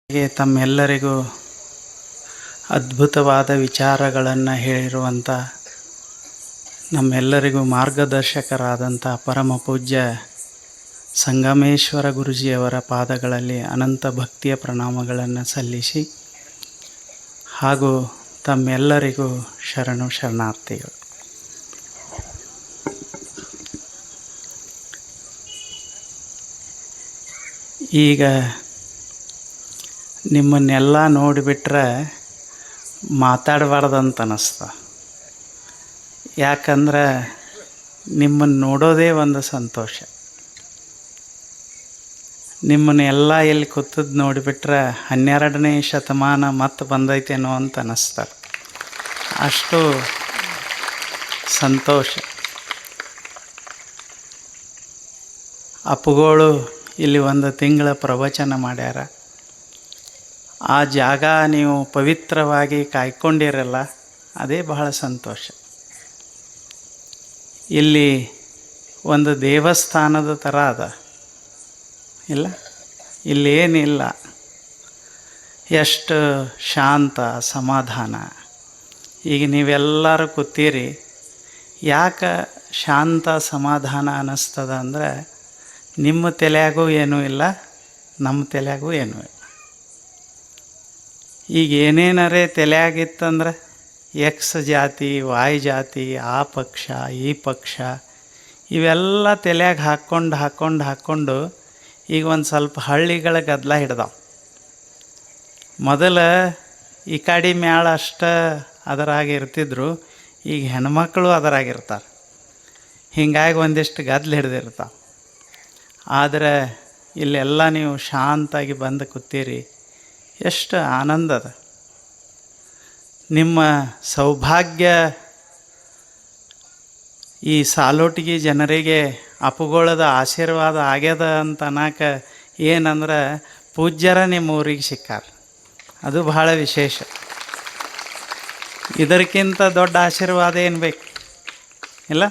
ತಮ್ಮೆಲ್ಲರಿಗೂ ಅದ್ಭುತವಾದ ವಿಚಾರಗಳನ್ನು ಹೇಳಿರುವಂಥ ನಮ್ಮೆಲ್ಲರಿಗೂ ಮಾರ್ಗದರ್ಶಕರಾದಂಥ ಪರಮ ಪೂಜ್ಯ ಸಂಗಮೇಶ್ವರ ಗುರೂಜಿಯವರ ಪಾದಗಳಲ್ಲಿ ಅನಂತ ಭಕ್ತಿಯ ಪ್ರಣಾಮಗಳನ್ನು ಸಲ್ಲಿಸಿ ಹಾಗೂ ತಮ್ಮೆಲ್ಲರಿಗೂ ಶರಣು ಶರಣಾರ್ಥಿಗಳು. ಈಗ ನಿಮ್ಮನ್ನೆಲ್ಲ ನೋಡಿಬಿಟ್ರೆ ಮಾತಾಡಬಾರ್ದಂತ ಅನ್ನಿಸ್ತ. ಯಾಕಂದ್ರೆ ನಿಮ್ಮನ್ನು ನೋಡೋದೇ ಒಂದು ಸಂತೋಷ. ನಿಮ್ಮನ್ನೆಲ್ಲ ಎಲ್ಲಿ ಕೂತದ್ದು ನೋಡಿಬಿಟ್ರೆ 12ನೇ ಶತಮಾನ ಮತ್ತೆ ಬಂದೈತೇನೋ ಅಂತ ಅನ್ನಿಸ್ತಾರೆ. ಅಷ್ಟು ಸಂತೋಷ. ಅಪ್ಪುಗಳು ಇಲ್ಲಿ ಒಂದು ತಿಂಗಳ ಪ್ರವಚನ ಮಾಡ್ಯಾರ. ಆ ಜಾಗ ನೀವು ಪವಿತ್ರವಾಗಿ ಕಾಯ್ಕೊಂಡಿರಲ್ಲ, ಅದೇ ಬಹಳ ಸಂತೋಷ. ಇಲ್ಲಿ ಒಂದು ದೇವಸ್ಥಾನದ ಥರ ಅದ ಇಲ್ಲ, ಇಲ್ಲೇನಿಲ್ಲ. ಎಷ್ಟು ಶಾಂತ ಸಮಾಧಾನ. ಈಗ ನೀವೆಲ್ಲರೂ ಕೂತೀರಿ. ಯಾಕೆ ಶಾಂತ ಸಮಾಧಾನ ಅನ್ನಿಸ್ತದ ಅಂದರೆ ನಿಮ್ಮ ತಲೆಯಾಗೂ ಏನೂ ಇಲ್ಲ, ನಮ್ಮ ತಲೆಯಾಗೂ ಏನೂ ಇಲ್ಲ. ಈಗ ಏನೇನರೇ ತಲೆಯಾಗಿತ್ತಂದ್ರೆ ಎಕ್ಸ್ ಜಾತಿ, ವಾಯ್ ಜಾತಿ, ಆ ಪಕ್ಷ ಈ ಪಕ್ಷ ಇವೆಲ್ಲ ತಲೆಯಾಗ ಹಾಕ್ಕೊಂಡು ಈಗ ಒಂದು ಸ್ವಲ್ಪ ಹಳ್ಳಿಗಳ ಗದ್ದಲ ಹಿಡ್ದಾವ. ಮೊದಲು ಈ ಕಡೆ ಮ್ಯಾಳ ಅಷ್ಟು ಅದರಾಗ ಇರ್ತಿದ್ರು, ಈಗ ಹೆಣ್ಮಕ್ಳು ಅದರಾಗಿರ್ತಾರೆ. ಹೀಗಾಗಿ ಒಂದಿಷ್ಟು ಗದ್ದಲ ಹಿಡ್ದಿರ್ತಾವೆ. ಆದರೆ ಇಲ್ಲೆಲ್ಲ ನೀವು ಶಾಂತಾಗಿ ಬಂದು ಕೂತೀರಿ. ಎಷ್ಟು ಆನಂದದ. ನಿಮ್ಮ ಸೌಭಾಗ್ಯ ಈ ಸಾಲೋಟಿಗೆ ಜನರಿಗೆ ಅಪ್ಪುಗಳದ ಆಶೀರ್ವಾದ ಆಗ್ಯದ ಅಂತ ಅನ್ನಕ ಏನಂದ್ರೆ ಪೂಜ್ಯರ ನಿಮ್ಮ ಊರಿಗೆ ಸಿಕ್ಕಾರ. ಅದು ಬಹಳ ವಿಶೇಷ. ಇದಕ್ಕಿಂತ ದೊಡ್ಡ ಆಶೀರ್ವಾದ ಏನು ಬೇಕು ಇಲ್ಲ?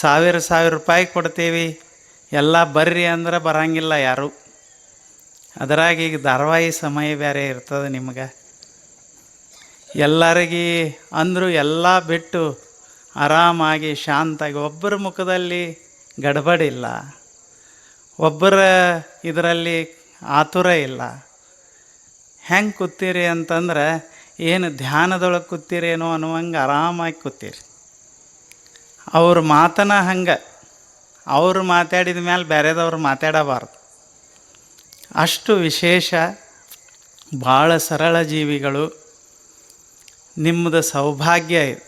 ಸಾವಿರ ರೂಪಾಯಿ ಕೊಡ್ತೀವಿ, ಎಲ್ಲ ಬರ್ರಿ ಅಂದ್ರೆ ಬರಂಗಿಲ್ಲ ಯಾರು. ಅದರಾಗ ಈಗ ಧಾರಾವಾಹಿ ಸಮಯ ಬೇರೆ ಇರ್ತದೆ ನಿಮ್ಗೆ. ಎಲ್ಲರಿಗೆ ಅಂದರೂ ಎಲ್ಲ ಬಿಟ್ಟು ಆರಾಮಾಗಿ ಶಾಂತಾಗಿ, ಒಬ್ಬರ ಮುಖದಲ್ಲಿ ಗಡಬಡಿಲ್ಲ, ಒಬ್ಬರ ಇದರಲ್ಲಿ ಆತುರ ಇಲ್ಲ. ಹೆಂಗೆ ಕೂತೀರಿ ಅಂತಂದ್ರೆ ಏನು ಧ್ಯಾನದೊಳಗೆ ಕೂತೀರೇನೋ ಅನ್ನುವಂಗೆ ಆರಾಮಾಗಿ ಕೂತೀರಿ. ಅವ್ರ ಮಾತನ ಹಂಗೆ, ಅವರು ಮಾತಾಡಿದ ಮೇಲೆ ಬೇರೆದವ್ರು ಮಾತಾಡಬಾರ್ದು. ಅಷ್ಟು ವಿಶೇಷ. ಭಾಳ ಸರಳ ಜೀವಿಗಳು. ನಿಮ್ಮದು ಸೌಭಾಗ್ಯ ಇದು.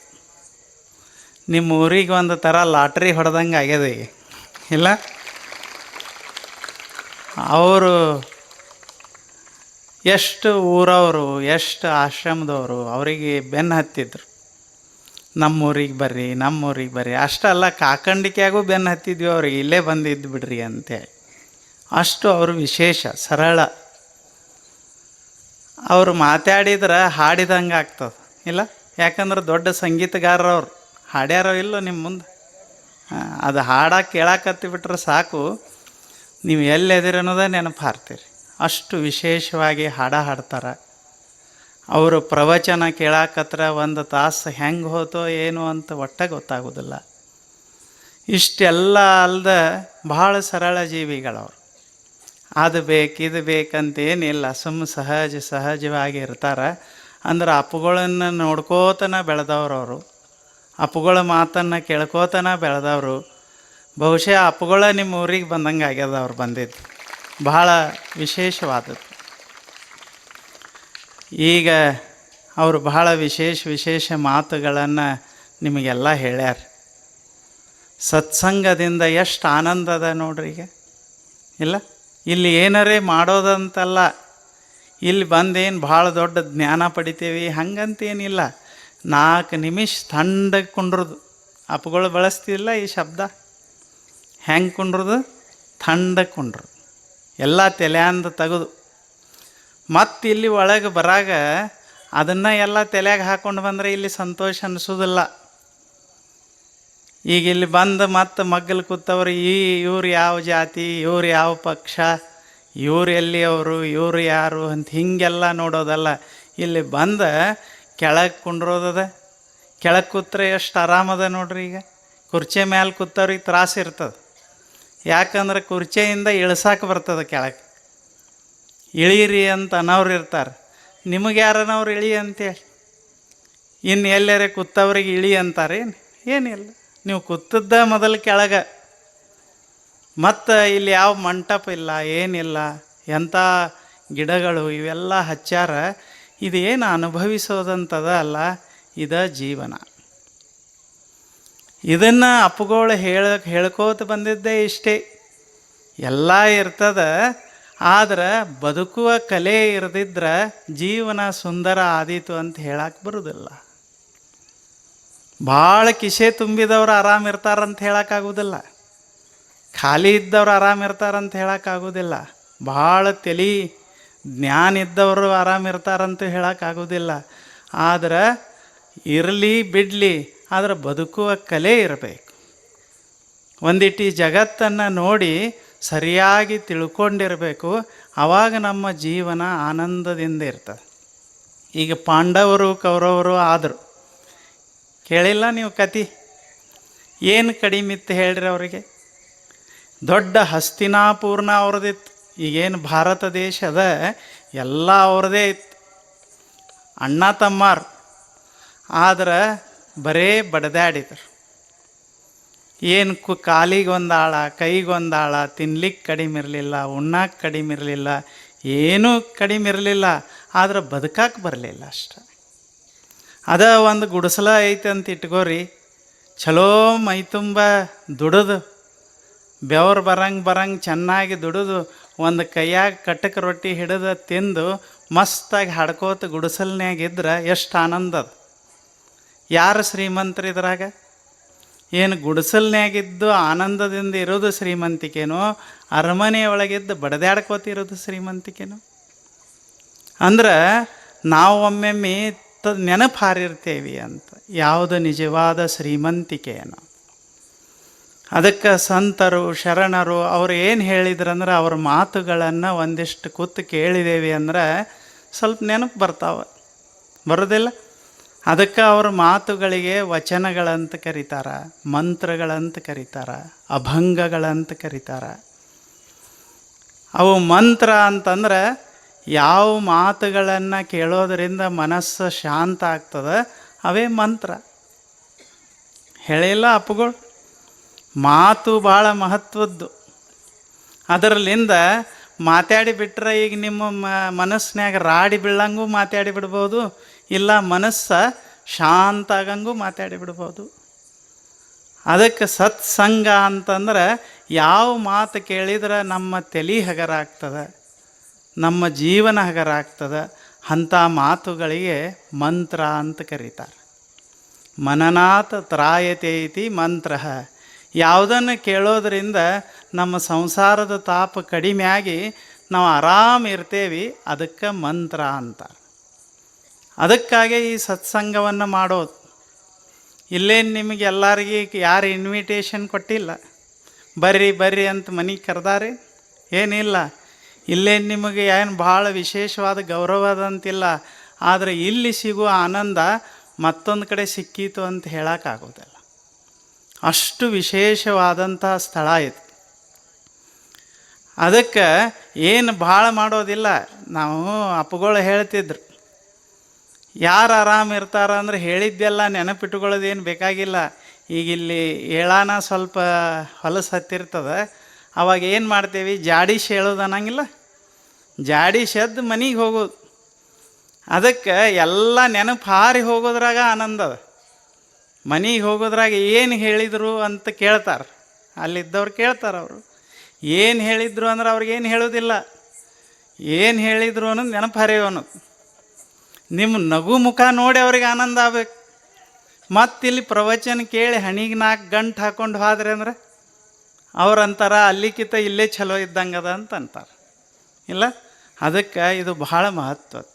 ನಿಮ್ಮ ಊರಿಗೆ ಒಂದು ಥರ ಲಾಟ್ರಿ ಹೊಡೆದಂಗೆ ಆಗ್ಯದ ಈಗ ಇಲ್ಲ? ಅವರು ಎಷ್ಟು ಊರವರು, ಎಷ್ಟು ಆಶ್ರಮದವರು ಅವರಿಗೆ ಬೆನ್ನು ಹತ್ತಿದ್ರು. ನಮ್ಮೂರಿಗೆ ಬರ್ರಿ ಅಷ್ಟಲ್ಲ, ಕಾಕಂಡಿಕೆಯಾಗೂ ಬೆನ್ನು ಹತ್ತಿದ್ವಿ ಅವ್ರಿಗೆ, ಇಲ್ಲೇ ಬಂದಿದ್ದು ಬಿಡ್ರಿ ಅಂತೇಳಿ. ಅಷ್ಟು ಅವರು ವಿಶೇಷ, ಸರಳ. ಅವರು ಮಾತಾಡಿದ್ರೆ ಹಾಡಿದಂಗೆ ಆಗ್ತದೆ ಇಲ್ಲ? ಯಾಕಂದ್ರೆ ದೊಡ್ಡ ಸಂಗೀತಗಾರರವ್ರು. ಹಾಡ್ಯಾರೋ ಇಲ್ಲೋ ನಿಮ್ಮ ಮುಂದೆ? ಅದು ಹಾಡಕ್ಕೆ ಕೇಳಾಕತ್ತಿಬಿಟ್ರೆ ಸಾಕು, ನೀವು ಎಲ್ಲೆದಿರಿ ಅನ್ನೋದೇ ನೆನಪು ಹಾರ್ತೀರಿ. ಅಷ್ಟು ವಿಶೇಷವಾಗಿ ಹಾಡ್ತಾರೆ. ಅವರು ಪ್ರವಚನ ಕೇಳಾಕತ್ರ ಒಂದು ತಾಸು ಹೆಂಗೆ ಹೋತೋ ಏನು ಅಂತ ಒಟ್ಟೆ ಗೊತ್ತಾಗೋದಿಲ್ಲ. ಇಷ್ಟೆಲ್ಲ ಅಲ್ದ ಭಾಳ ಸರಳ ಜೀವಿಗಳವ್ರು. ಅದು ಬೇಕು ಇದು ಬೇಕಂತೇನಿಲ್ಲ, ಸಹಜವಾಗಿ ಇರ್ತಾರೆ. ಅಂದ್ರೆ ಅಪ್ಪುಗಳನ್ನು ನೋಡ್ಕೋತನ ಬೆಳೆದವ್ರು ಅವರು, ಅಪ್ಪುಗಳ ಮಾತನ್ನು ಕೇಳ್ಕೋತನ ಬೆಳೆದವರು. ಬಹುಶಃ ಅಪ್ಪುಗಳ ನಿಮ್ಮ ಊರಿಗೆ ಬಂದಂಗೆ ಆಗ್ಯದ ಅವ್ರು ಬಂದಿದ್ದು. ಭಾಳ ವಿಶೇಷವಾದದ್ದು. ಈಗ ಅವರು ಬಹಳ ವಿಶೇಷ ಮಾತುಗಳನ್ನು ನಿಮಗೆಲ್ಲ ಹೇಳ್ಯಾರ. ಸತ್ಸಂಗದಿಂದ ಎಷ್ಟು ಆನಂದದ ನೋಡ್ರಿ ಈಗ ಇಲ್ಲ? ಇಲ್ಲಿ ಏನರೇ ಮಾಡೋದಂತಲ್ಲ, ಇಲ್ಲಿ ಬಂದೇನು ಭಾಳ ದೊಡ್ಡ ಜ್ಞಾನ ಪಡಿತೀವಿ ಹಂಗಂತೇನಿಲ್ಲ. 4 ನಿಮಿಷ ಥಂಡಗೆ ಕುಂಡ್ರದು. ಅಪ್ಪುಗಳು ಬಳಸ್ತಿಲ್ಲ ಈ ಶಬ್ದ. ಹೆಂಗೆ ಕುಂಡ್ರದು? ಥಂಡಗೆ ಕುಂಡ್ರದು. ಎಲ್ಲ ತಲೆಯಾಂದು ತೆಗೆದು ಮತ್ತು ಇಲ್ಲಿ ಒಳಗೆ ಬರಾಗ ಅದನ್ನು ಎಲ್ಲ ತಲೆಯಾಗ ಹಾಕ್ಕೊಂಡು ಬಂದರೆ ಇಲ್ಲಿ ಸಂತೋಷ ಅನಿಸೋದಿಲ್ಲ. ಈಗ ಇಲ್ಲಿ ಬಂದು ಮತ್ತೆ ಮಗ್ಗಲು ಕೂತವ್ರು ಇವ್ರು ಯಾವ ಜಾತಿ, ಇವ್ರು ಯಾವ ಪಕ್ಷ ಇವ್ರು ಎಲ್ಲಿಯವರು, ಇವರು ಯಾರು ಅಂತ ಹೀಗೆಲ್ಲ ನೋಡೋದಲ್ಲ. ಇಲ್ಲಿ ಬಂದು ಕೆಳಗೆ ಕುಂಡ್ರೋದದ. ಕೆಳಗೆ ಕೂತ್ರೆ ಎಷ್ಟು ಆರಾಮದ ನೋಡ್ರಿ. ಈಗ ಕುರ್ಚಿ ಮ್ಯಾಲೆ ಕೂತವ್ರಿಗೆ ತ್ರಾಸ ಇರ್ತದೆ. ಯಾಕಂದ್ರೆ ಕುರ್ಚಿಯಿಂದ ಇಳ್ಸಾಕೆ ಬರ್ತದೆ ಕೆಳಗೆ. ಇಳೀರಿ ಅಂತ ಅನ್ನೋರು ಇರ್ತಾರೆ. ನಿಮಗೆ ಯಾರನವ್ರು ಇಳಿ ಅಂತೇಳಿ. ಇನ್ನು ಎಲ್ಲರೇ ಕೂತವ್ರಿಗೆ ಇಳಿ ಅಂತಾರೆ ಏನಿಲ್ಲ. ನೀವು ಕೂತದ್ದ ಮೊದಲು ಕೆಳಗೆ. ಮತ್ತು ಇಲ್ಲಿ ಯಾವ ಮಂಟಪ ಇಲ್ಲ, ಏನಿಲ್ಲ. ಎಂಥ ಗಿಡಗಳು ಇವೆಲ್ಲ ಹಚ್ಚಾರ. ಇದೇನು ಅನುಭವಿಸೋದಂತದ ಅಲ್ಲ, ಇದ ಜೀವನ. ಇದನ್ನು ಅಪ್ಪುಗಳು ಹೇಳ್ಕೋತ ಬಂದಿದ್ದೇ ಇಷ್ಟೇ. ಎಲ್ಲ ಇರ್ತದ, ಆದ್ರೆ ಬದುಕುವ ಕಲೆ ಇರದಿದ್ರೆ ಜೀವನ ಸುಂದರ ಆದೀತು ಅಂತ ಹೇಳಕ್ಕೆ ಬರೋದಿಲ್ಲ. ಭಾಳ ಕಿಸೆ ತುಂಬಿದವ್ರು ಆರಾಮಿರ್ತಾರಂತ ಹೇಳೋಕ್ಕಾಗೋದಿಲ್ಲ. ಖಾಲಿ ಇದ್ದವ್ರು ಆರಾಮಿರ್ತಾರಂತ ಹೇಳೋಕ್ಕಾಗೋದಿಲ್ಲ. ಭಾಳ ತಲೆ ಜ್ಞಾನ ಇದ್ದವರು ಆರಾಮಿರ್ತಾರಂತ ಹೇಳೋಕ್ಕಾಗೋದಿಲ್ಲ. ಆದ್ರೆ ಇರಲಿ ಬಿಡಲಿ, ಆದ್ರೆ ಬದುಕುವ ಕಲೆ ಇರಬೇಕು. ಒಂದಿಟ್ಟು ಜಗತ್ತನ್ನು ನೋಡಿ ಸರಿಯಾಗಿ ತಿಳ್ಕೊಂಡಿರಬೇಕು. ಆವಾಗ ನಮ್ಮ ಜೀವನ ಆನಂದದಿಂದ ಇರ್ತದೆ. ಈಗ ಪಾಂಡವರು ಕೌರವರು ಆದರು. ಕೇಳಿಲ್ಲ ನೀವು ಕತೆ? ಏನು ಕಡಿಮೆ ಇತ್ತು ಹೇಳ್ರಿ ಅವರಿಗೆ? ದೊಡ್ಡ ಹಸ್ತಿನಾಪೂರ್ಣ ಅವ್ರದ್ದಿತ್ತು. ಈಗೇನು ಭಾರತ ದೇಶದ ಎಲ್ಲ ಅವ್ರದ್ದೇ ಇತ್ತು, ಅಣ್ಣ ತಮ್ಮಾರು. ಆದ್ರೆ ಬರೇ ಬಡದಾಡಿದ್ರು. ಏನು ಕಾಲಿಗೊಂದಾಳ, ಕೈಗೊಂದಾಳ, ತಿನ್ಲಿಕ್ಕೆ ಕಡಿಮೆ ಇರಲಿಲ್ಲ, ಉಣ್ಣಕ್ಕೆ ಕಡಿಮೆ ಇರಲಿಲ್ಲ, ಏನೂ ಕಡಿಮೆ ಇರಲಿಲ್ಲ. ಆದ್ರೆ ಬದುಕಕ್ಕೆ ಬರಲಿಲ್ಲ ಅಷ್ಟೆ. ಅದ ಒಂದು ಗುಡಿಸಲ ಐತೆ ಅಂತ ಇಟ್ಕೋರಿ. ಚಲೋ ಮೈತುಂಬ ದುಡಿದು, ಬೆವ್ರು ಬರಂಗೆ ಚೆನ್ನಾಗಿ ದುಡಿದು, ಒಂದು ಕೈಯಾಗ ಕಟ್ಟಕ್ಕೆ ರೊಟ್ಟಿ ಹಿಡಿದು ತಿಂದು ಮಸ್ತಾಗಿ ಹಾಡ್ಕೋತ ಗುಡಿಸಲ್ನ್ಯಾಗಿದ್ರೆ ಎಷ್ಟು ಆನಂದ ಅದು. ಯಾರು ಶ್ರೀಮಂತರು ಇದ್ರಾಗ? ಏನು ಗುಡಿಸಲ್ನ್ಯಾಗಿದ್ದು ಆನಂದದಿಂದ ಇರೋದು ಶ್ರೀಮಂತಿಕೆನೋ, ಅರಮನೆಯೊಳಗಿದ್ದು ಬಡದಾಡ್ಕೋತಿರೋದು ಶ್ರೀಮಂತಿಕೆನೋ? ಅಂದ್ರೆ ನಾವು ಒಮ್ಮೆಮ್ಮೆ ನೆನಪು ಹಾರಿರ್ತೇವೆ ಅಂತ ಯಾವುದು ನಿಜವಾದ ಶ್ರೀಮಂತಿಕೆಯನ್ನು. ಅದಕ್ಕೆ ಸಂತರು ಶರಣರು ಅವ್ರು ಏನು ಹೇಳಿದ್ರಂದ್ರೆ, ಅವ್ರ ಮಾತುಗಳನ್ನು ಒಂದಿಷ್ಟು ಕೂತು ಕೇಳಿದೇವಿ ಅಂದ್ರೆ ಸ್ವಲ್ಪ ನೆನಪು ಬರ್ತಾವೆ, ಬರೋದಿಲ್ಲ? ಅದಕ್ಕೆ ಅವ್ರ ಮಾತುಗಳಿಗೆ ವಚನಗಳಂತ ಕರೀತಾರೆ, ಮಂತ್ರಗಳಂತ ಕರೀತಾರೆ, ಅಭಂಗಗಳಂತ ಕರೀತಾರೆ. ಅವು ಮಂತ್ರ ಅಂತಂದ್ರೆ ಯಾವ ಮಾತುಗಳನ್ನು ಕೇಳೋದರಿಂದ ಮನಸ್ಸು ಶಾಂತ ಆಗ್ತದೆ ಅವೇ ಮಂತ್ರ. ಹೇಳಿಲ್ಲ ಅಪ್ಪುಗಳು? ಮಾತು ಭಾಳ ಮಹತ್ವದ್ದು. ಅದರಲ್ಲಿಂದ ಮಾತಾಡಿ ಬಿಟ್ಟರೆ ಈಗ ನಿಮ್ಮ ಮನಸ್ಸಿನಾಗ ರಾಡಿ ಬೀಳಂಗೂ ಮಾತಾಡಿ ಬಿಡ್ಬೋದು, ಇಲ್ಲ ಮನಸ್ಸು ಶಾಂತ ಆಗಂಗೂ ಮಾತಾಡಿ ಬಿಡ್ಬೋದು. ಅದಕ್ಕೆ ಸತ್ಸಂಗ ಅಂತಂದ್ರೆ ಯಾವ ಮಾತು ಕೇಳಿದ್ರೆ ನಮ್ಮ ತಲೆ ಹಗರ ಆಗ್ತದೆ, ನಮ್ಮ ಜೀವನ ಹಗರ ಆಗ್ತದೆ, ಅಂಥ ಮಾತುಗಳಿಗೆ ಮಂತ್ರ ಅಂತ ಕರೀತಾರೆ. ಮನನಾತ್ ತ್ರಾಯತೆ ಇತಿ ಮಂತ್ರ. ಯಾವುದನ್ನು ಕೇಳೋದ್ರಿಂದ ನಮ್ಮ ಸಂಸಾರದ ತಾಪ ಕಡಿಮೆ ಆಗಿ ನಾವು ಆರಾಮ ಇರ್ತೇವೆ, ಅದಕ್ಕೆ ಮಂತ್ರ ಅಂತಾರೆ. ಅದಕ್ಕಾಗಿ ಈ ಸತ್ಸಂಗವನ್ನು ಮಾಡೋದು. ಇಲ್ಲೇನು ನಿಮಗೆ ಎಲ್ಲರಿಗೆ ಯಾರು ಇನ್ವಿಟೇಷನ್ ಕೊಟ್ಟಿಲ್ಲ, ಬರ್ರಿ ಅಂತ ಮನೆಗೆ ಕರೆದಾರೆ ಏನಿಲ್ಲ. ಇಲ್ಲೇನು ನಿಮಗೆ ಏನು ಭಾಳ ವಿಶೇಷವಾದ ಗೌರವದಂತಿಲ್ಲ. ಆದರೆ ಇಲ್ಲಿ ಸಿಗುವ ಆನಂದ ಮತ್ತೊಂದು ಕಡೆ ಸಿಕ್ಕೀತು ಅಂತ ಹೇಳೋಕ್ಕಾಗೋದಿಲ್ಲ. ಅಷ್ಟು ವಿಶೇಷವಾದಂಥ ಸ್ಥಳ ಇದು. ಅದಕ್ಕೆ ಏನು ಭಾಳ ಮಾಡೋದಿಲ್ಲ. ನಾವು ಅಪ್ಪಗಳು ಹೇಳ್ತಿದ್ರು, ಯಾರು ಆರಾಮಿರ್ತಾರ ಅಂದ್ರೆ ಹೇಳಿದ್ದೆಲ್ಲ ನೆನಪಿಟ್ಕೊಳ್ಳೋದೇನು ಬೇಕಾಗಿಲ್ಲ. ಈಗ ಇಲ್ಲಿ ಹೇಳಾನ ಸ್ವಲ್ಪ ಹೊಲಸು ಹತ್ತಿರ್ತದೆ, ಅವಾಗ ಏನು ಮಾಡ್ತೇವೆ, ಜಾಡಿಸಿ ಹೇಳೋದು ಅನ್ನಂಗಿಲ್ಲ, ಜಾಡಿಸಿ ಎದ್ದು ಮನೆಗೆ ಹೋಗೋದು. ಅದಕ್ಕೆ ಎಲ್ಲ ನೆನಪು ಹಾರಿ ಹೋಗೋದ್ರಾಗ ಆನಂದ ಅದ. ಮನೆಗೆ ಹೋಗೋದ್ರಾಗ ಏನು ಹೇಳಿದರು ಅಂತ ಕೇಳ್ತಾರೆ, ಅಲ್ಲಿದ್ದವ್ರು ಕೇಳ್ತಾರೆ. ಅವರು ಏನು ಹೇಳಿದರು ಅಂದ್ರೆ ಅವ್ರಿಗೇನು ಹೇಳೋದಿಲ್ಲ, ಏನು ಹೇಳಿದರು ಅನ್ನೋದು ನೆನಪು ಹರಿಯೋ ಅನ್ನೋದು. ನಿಮ್ಮ ನಗು ಮುಖ ನೋಡಿ ಅವ್ರಿಗೆ ಆನಂದ ಆಗ್ಬೇಕು. ಮತ್ತಿಲ್ಲಿ ಪ್ರವಚನ ಕೇಳಿ ಹಣಿಗೆ 4 ಗಂಟೆ ಹಾಕ್ಕೊಂಡು ಹೋದ್ರೆ ಅಂದ್ರೆ ಅವ್ರಂತಾರ ಅಲ್ಲಿಕ್ಕಿಂತ ಇಲ್ಲೇ ಚಲೋ ಇದ್ದಂಗದ ಅಂತ ಅಂತಾರೆ. ಇಲ್ಲ, ಅದಕ್ಕೆ ಇದು ಬಹಳ ಮಹತ್ವದ್ದು.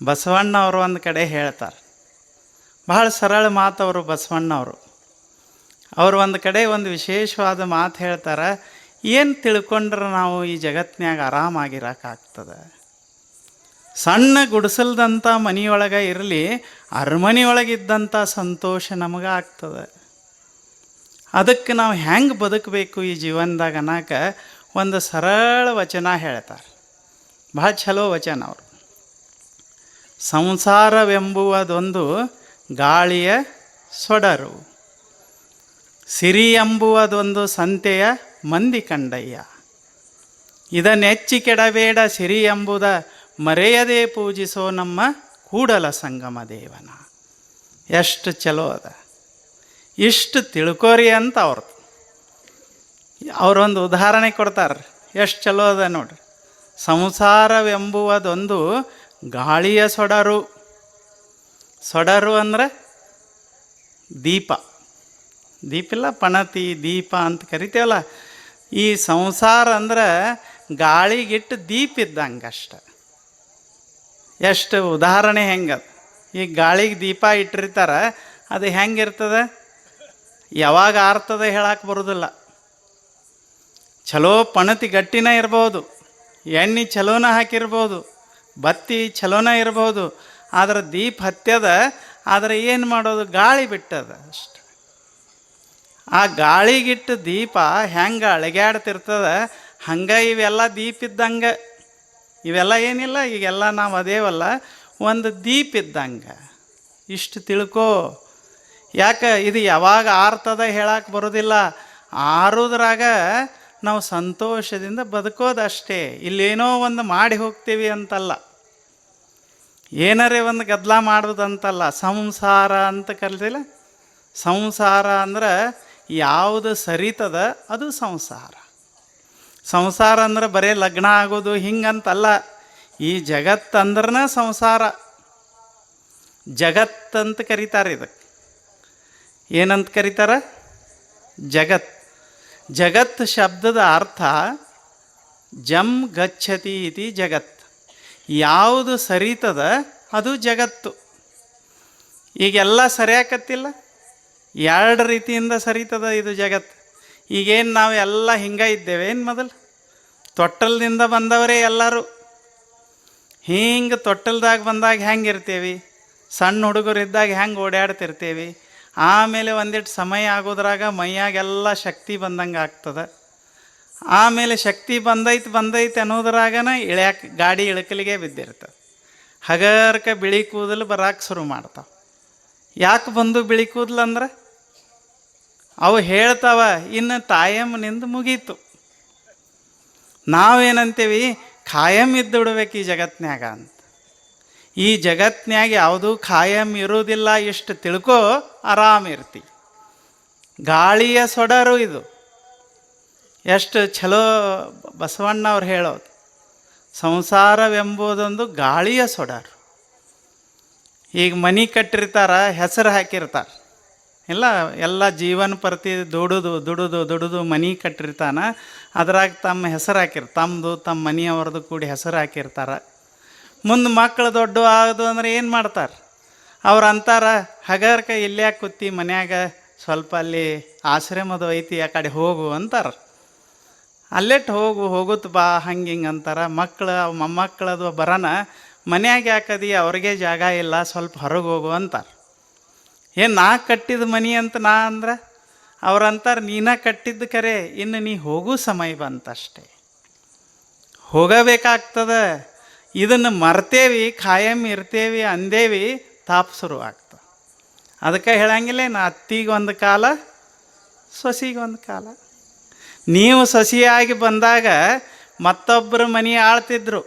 ಬಸವಣ್ಣ ಅವರು ಒಂದು ಕಡೆ ಹೇಳ್ತಾರೆ, ಬಹಳ ಸರಳ ಮಾತು ಅವರು ಬಸವಣ್ಣವರು. ಅವರು ಒಂದು ಕಡೆ ಒಂದು ವಿಶೇಷವಾದ ಮಾತು ಹೇಳ್ತಾರೆ. ಏನು ತಿಳ್ಕೊಂಡ್ರೆ ನಾವು ಈ ಜಗತ್ತಿನಾಗ ಆರಾಮಾಗಿರೋಕ್ಕಾಗ್ತದೆ? ಸಣ್ಣ ಗುಡಿಸಲ್ದಂಥ ಮನೆಯೊಳಗೆ ಇರಲಿ, ಅರಮನೆಯೊಳಗಿದ್ದಂಥ ಸಂತೋಷ ನಮಗೆ ಆಗ್ತದೆ. ಅದಕ್ಕೆ ನಾವು ಹೆಂಗೆ ಬದುಕಬೇಕು ಈ ಜೀವನದಾಗ ಅನ್ನಕ ಒಂದು ಸರಳ ವಚನ ಹೇಳ್ತಾರೆ. ಭಾಳ ಚಲೋ ವಚನ ಅವರು. ಸಂಸಾರವೆಂಬುವುದೊಂದು ಗಾಳಿಯ ಸೊಡರು, ಸಿರಿ ಎಂಬುವುದೊಂದು ಸಂತೆಯ ಮಂದಿ ಕಂಡಯ್ಯ. ಇದನ್ನೆಚ್ಚಿ ಕೆಡಬೇಡ ಸಿರಿ ಎಂಬುದ ಮರೆಯದೇ ಪೂಜಿಸೋ ನಮ್ಮ ಕೂಡಲ ಸಂಗಮ ದೇವನ. ಎಷ್ಟು ಚಲೋ ಅದ, ಇಷ್ಟು ತಿಳ್ಕೋರಿ ಅಂತ ಅವರೊಂದು ಉದಾಹರಣೆ ಕೊಡ್ತಾರೆ. ಎಷ್ಟು ಚಲೋ ಅದ ನೋಡ್ರಿ. ಸಂಸಾರವೆಂಬುವುದೊಂದು ಗಾಳಿಯ ಸೊಡರು. ಸೊಡರು ಅಂದರೆ ದೀಪ. ದೀಪಿಲ್ಲ, ಪಣತಿ ದೀಪ ಅಂತ ಕರಿತೇವಲ್ಲ. ಈ ಸಂಸಾರ ಅಂದ್ರೆ ಗಾಳಿಗಿಟ್ಟು ದೀಪ ಇದ್ದಂಗೆ ಅಷ್ಟ. ಎಷ್ಟು ಉದಾಹರಣೆ ಹೆಂಗದ. ಈಗ ಗಾಳಿಗೆ ದೀಪ ಇಟ್ಟಿರ್ತಾರೆ, ಅದು ಹೆಂಗಿರ್ತದೆ, ಯಾವಾಗ ಆರ್ತದೆ ಹೇಳಕ್ಕೆ ಬರೋದಿಲ್ಲ. ಚಲೋ ಪಣತಿ ಗಟ್ಟಿನ ಇರ್ಬೋದು, ಎಣ್ಣೆ ಚಲೋನ ಹಾಕಿರ್ಬೋದು, ಬತ್ತಿ ಚಲೋನ ಇರ್ಬೋದು, ಆದರೆ ದೀಪ ಹತ್ಯದ. ಆದರೆ ಏನು ಮಾಡೋದು, ಗಾಳಿ ಬಿಟ್ಟದ ಅಷ್ಟು. ಆ ಗಾಳಿಗಿಟ್ಟು ದೀಪ ಹೆಂಗೆ ಅಳಗ್ಯಾಡ್ತಿರ್ತದೆ, ಹಂಗೆ ಇವೆಲ್ಲ ದೀಪ ಇದ್ದಂಗೆ. ಇವೆಲ್ಲ ಏನಿಲ್ಲ, ಈಗೆಲ್ಲ ನಾವು ಅದೇವಲ್ಲ, ಒಂದು ದೀಪ ಇದ್ದಂಗೆ. ಇಷ್ಟು ತಿಳ್ಕೋ. ಯಾಕೆ, ಇದು ಯಾವಾಗ ಆರ್ತದ ಹೇಳಕ್ಕೆ ಬರೋದಿಲ್ಲ. ಆರೋದ್ರಾಗ ನಾವು ಸಂತೋಷದಿಂದ ಬದುಕೋದಷ್ಟೇ. ಇಲ್ಲೇನೋ ಒಂದು ಮಾಡಿ ಹೋಗ್ತೀವಿ ಅಂತಲ್ಲ, ಏನಾರೇ ಒಂದು ಗದ್ದಲ ಮಾಡೋದಂತಲ್ಲ. ಸಂಸಾರ ಅಂತ ಕರಿತಿಲ್ಲ. ಸಂಸಾರ ಅಂದ್ರೆ ಯಾವುದು ಸರಿತದ ಅದು ಸಂಸಾರ. ಸಂಸಾರ ಅಂದ್ರೆ ಬರೀ ಲಗ್ನ ಆಗೋದು ಹಿಂಗಂತಲ್ಲ. ಈ ಜಗತ್ತಂದ್ರನೇ ಸಂಸಾರ. ಜಗತ್ತಂತ ಕರೀತಾರೆ ಇದಕ್ಕೆ. ಏನಂತ ಕರೀತಾರೆ? ಜಗತ್. ಜಗತ್ ಶಬ್ದದ ಅರ್ಥ ಜಮ್ ಗಚ್ಚತಿ ಇತಿ ಜಗತ್. ಯಾವುದು ಸರಿತದ ಅದು ಜಗತ್ತು. ಈಗೆಲ್ಲ ಸರಿಯಾಕತ್ತಿಲ್ಲ, ಎರಡು ರೀತಿಯಿಂದ ಸರಿತದ ಇದು ಜಗತ್ತು. ಈಗೇನು ನಾವು ಎಲ್ಲ ಹಿಂಗೆ ಇದ್ದೇವೆ ಏನು? ಮೊದಲು ತೊಟ್ಟಲ್ದಿಂದ ಬಂದವರೇ ಎಲ್ಲರೂ. ಹಿಂಗೆ ತೊಟ್ಟಲ್ದಾಗ ಬಂದಾಗ ಹೆಂಗೆ ಇರ್ತೀವಿ, ಸಣ್ಣ ಹುಡುಗರಿದ್ದಾಗ ಹೆಂಗೆ ಓಡಾಡ್ತಿರ್ತೀವಿ. ಆಮೇಲೆ ಒಂದಿಟ್ಟು ಸಮಯ ಆಗೋದ್ರಾಗ ಮೈಯಾಗೆಲ್ಲ ಶಕ್ತಿ ಬಂದಂಗೆ ಆಗ್ತದೆ. ಆಮೇಲೆ ಶಕ್ತಿ ಬಂದೈತೆ ಅನ್ನೋದ್ರಾಗನ ಗಾಡಿ ಇಳಕಲಿಗೆ ಬಿದ್ದಿರ್ತದೆ. ಹಗರ್ಕ ಬಿಳಿ ಕೂದಲು ಬರೋಕೆ ಶುರು ಮಾಡ್ತಾವೆ. ಯಾಕೆ ಬಂದು ಬಿಳಿ ಕೂದಲು ಅಂದ್ರೆ ಅವು ಹೇಳ್ತಾವ ಇನ್ನು ತಾಯಮ್ಮನಿಂದ ಮುಗೀತು. ನಾವೇನಂತೀವಿ, ಖಾಯಂ ಇದ್ದು ಬಿಡ್ಬೇಕು ಈ ಜಗತ್ನ್ಯಾಗ ಅಂತ. ಈ ಜಗತ್ನ್ಯಾಗ ಯಾವುದೂ ಖಾಯಂ ಇರೋದಿಲ್ಲ. ಇಷ್ಟು ತಿಳ್ಕೋ, ಆರಾಮಿರ್ತಿ. ಗಾಳಿಯ ಸೊಡರು ಇದು. ಎಷ್ಟು ಚಲೋ ಬಸವಣ್ಣ ಅವ್ರು ಹೇಳೋದು. ಸಂಸಾರವೆಂಬುದೊಂದು ಗಾಳಿಯ ಸೊಡರು. ಈಗ ಮನೆ ಕಟ್ಟಿರ್ತಾರೆ, ಹೆಸರು ಹಾಕಿರ್ತಾರೆ. ಎಲ್ಲ ಜೀವನ ಪ್ರತಿ ದುಡುದು ಮನೆ ಕಟ್ಟಿರ್ತಾನೆ. ಅದ್ರಾಗ ತಮ್ಮ ಹೆಸರು ತಮ್ಮದು ತಮ್ಮ ಮನೆಯವ್ರದ್ದು ಕೂಡಿ ಹೆಸರು ಹಾಕಿರ್ತಾರೆ. ಮುಂದೆ ಮಕ್ಕಳು ದೊಡ್ಡ ಆಗೋದು ಅಂದ್ರೆ ಏನು ಮಾಡ್ತಾರೆ, ಅವ್ರು ಅಂತಾರೆ, ಹಗರ್ಕ ಇಲ್ಯಾಕೆ ಕೂತಿ ಮನ್ಯಾಗ, ಸ್ವಲ್ಪ ಅಲ್ಲಿ ಆಶ್ರಮದು ಐತಿ ಆ ಕಡೆ ಹೋಗು ಅಂತಾರೆ. ಅಲ್ಲೆಟ್ಟು ಹೋಗುತ್ತ ಬಾ ಹಂಗೆ ಅಂತಾರೆ. ಮಕ್ಕಳು ಮೊಮ್ಮಕ್ಕಳದು ಬರೋಣ, ಮನ್ಯಾಗ ಯಾಕದಿ, ಅವ್ರಿಗೆ ಜಾಗ ಇಲ್ಲ, ಸ್ವಲ್ಪ ಹೊರಗೆ ಹೋಗು ಅಂತಾರೆ. ಏನು ನಾ ಕಟ್ಟಿದ ಮನೆ ಅಂತ ನಾ ಅಂದ್ರೆ ಅವ್ರಂತಾರೆ, ನೀನ ಕಟ್ಟಿದ್ದು ಕರೆ, ಇನ್ನು ನೀ ಹೋಗೋ ಸಮಯ ಬಂತಷ್ಟೇ, ಹೋಗಬೇಕಾಗ್ತದೆ. ಇದನ್ನು ಮರ್ತೇವಿ, ಖಾಯಂ ಇರ್ತೇವಿ ಅಂದೇವಿ, ತಾಪ ಶುರುವಾಗ್ತದೆ. ಅದಕ್ಕೆ ಹೇಳಂಗಿಲ್ಲ, ನಾ ಅತ್ತಿಗೊಂದು ಕಾಲ ಸೊಸಿಗೊಂದು ಕಾಲ. ನೀವು ಸೊಸಿಯಾಗಿ ಬಂದಾಗ ಮತ್ತೊಬ್ಬರು ಮನೆ ಆಳ್ತಿದ್ರು,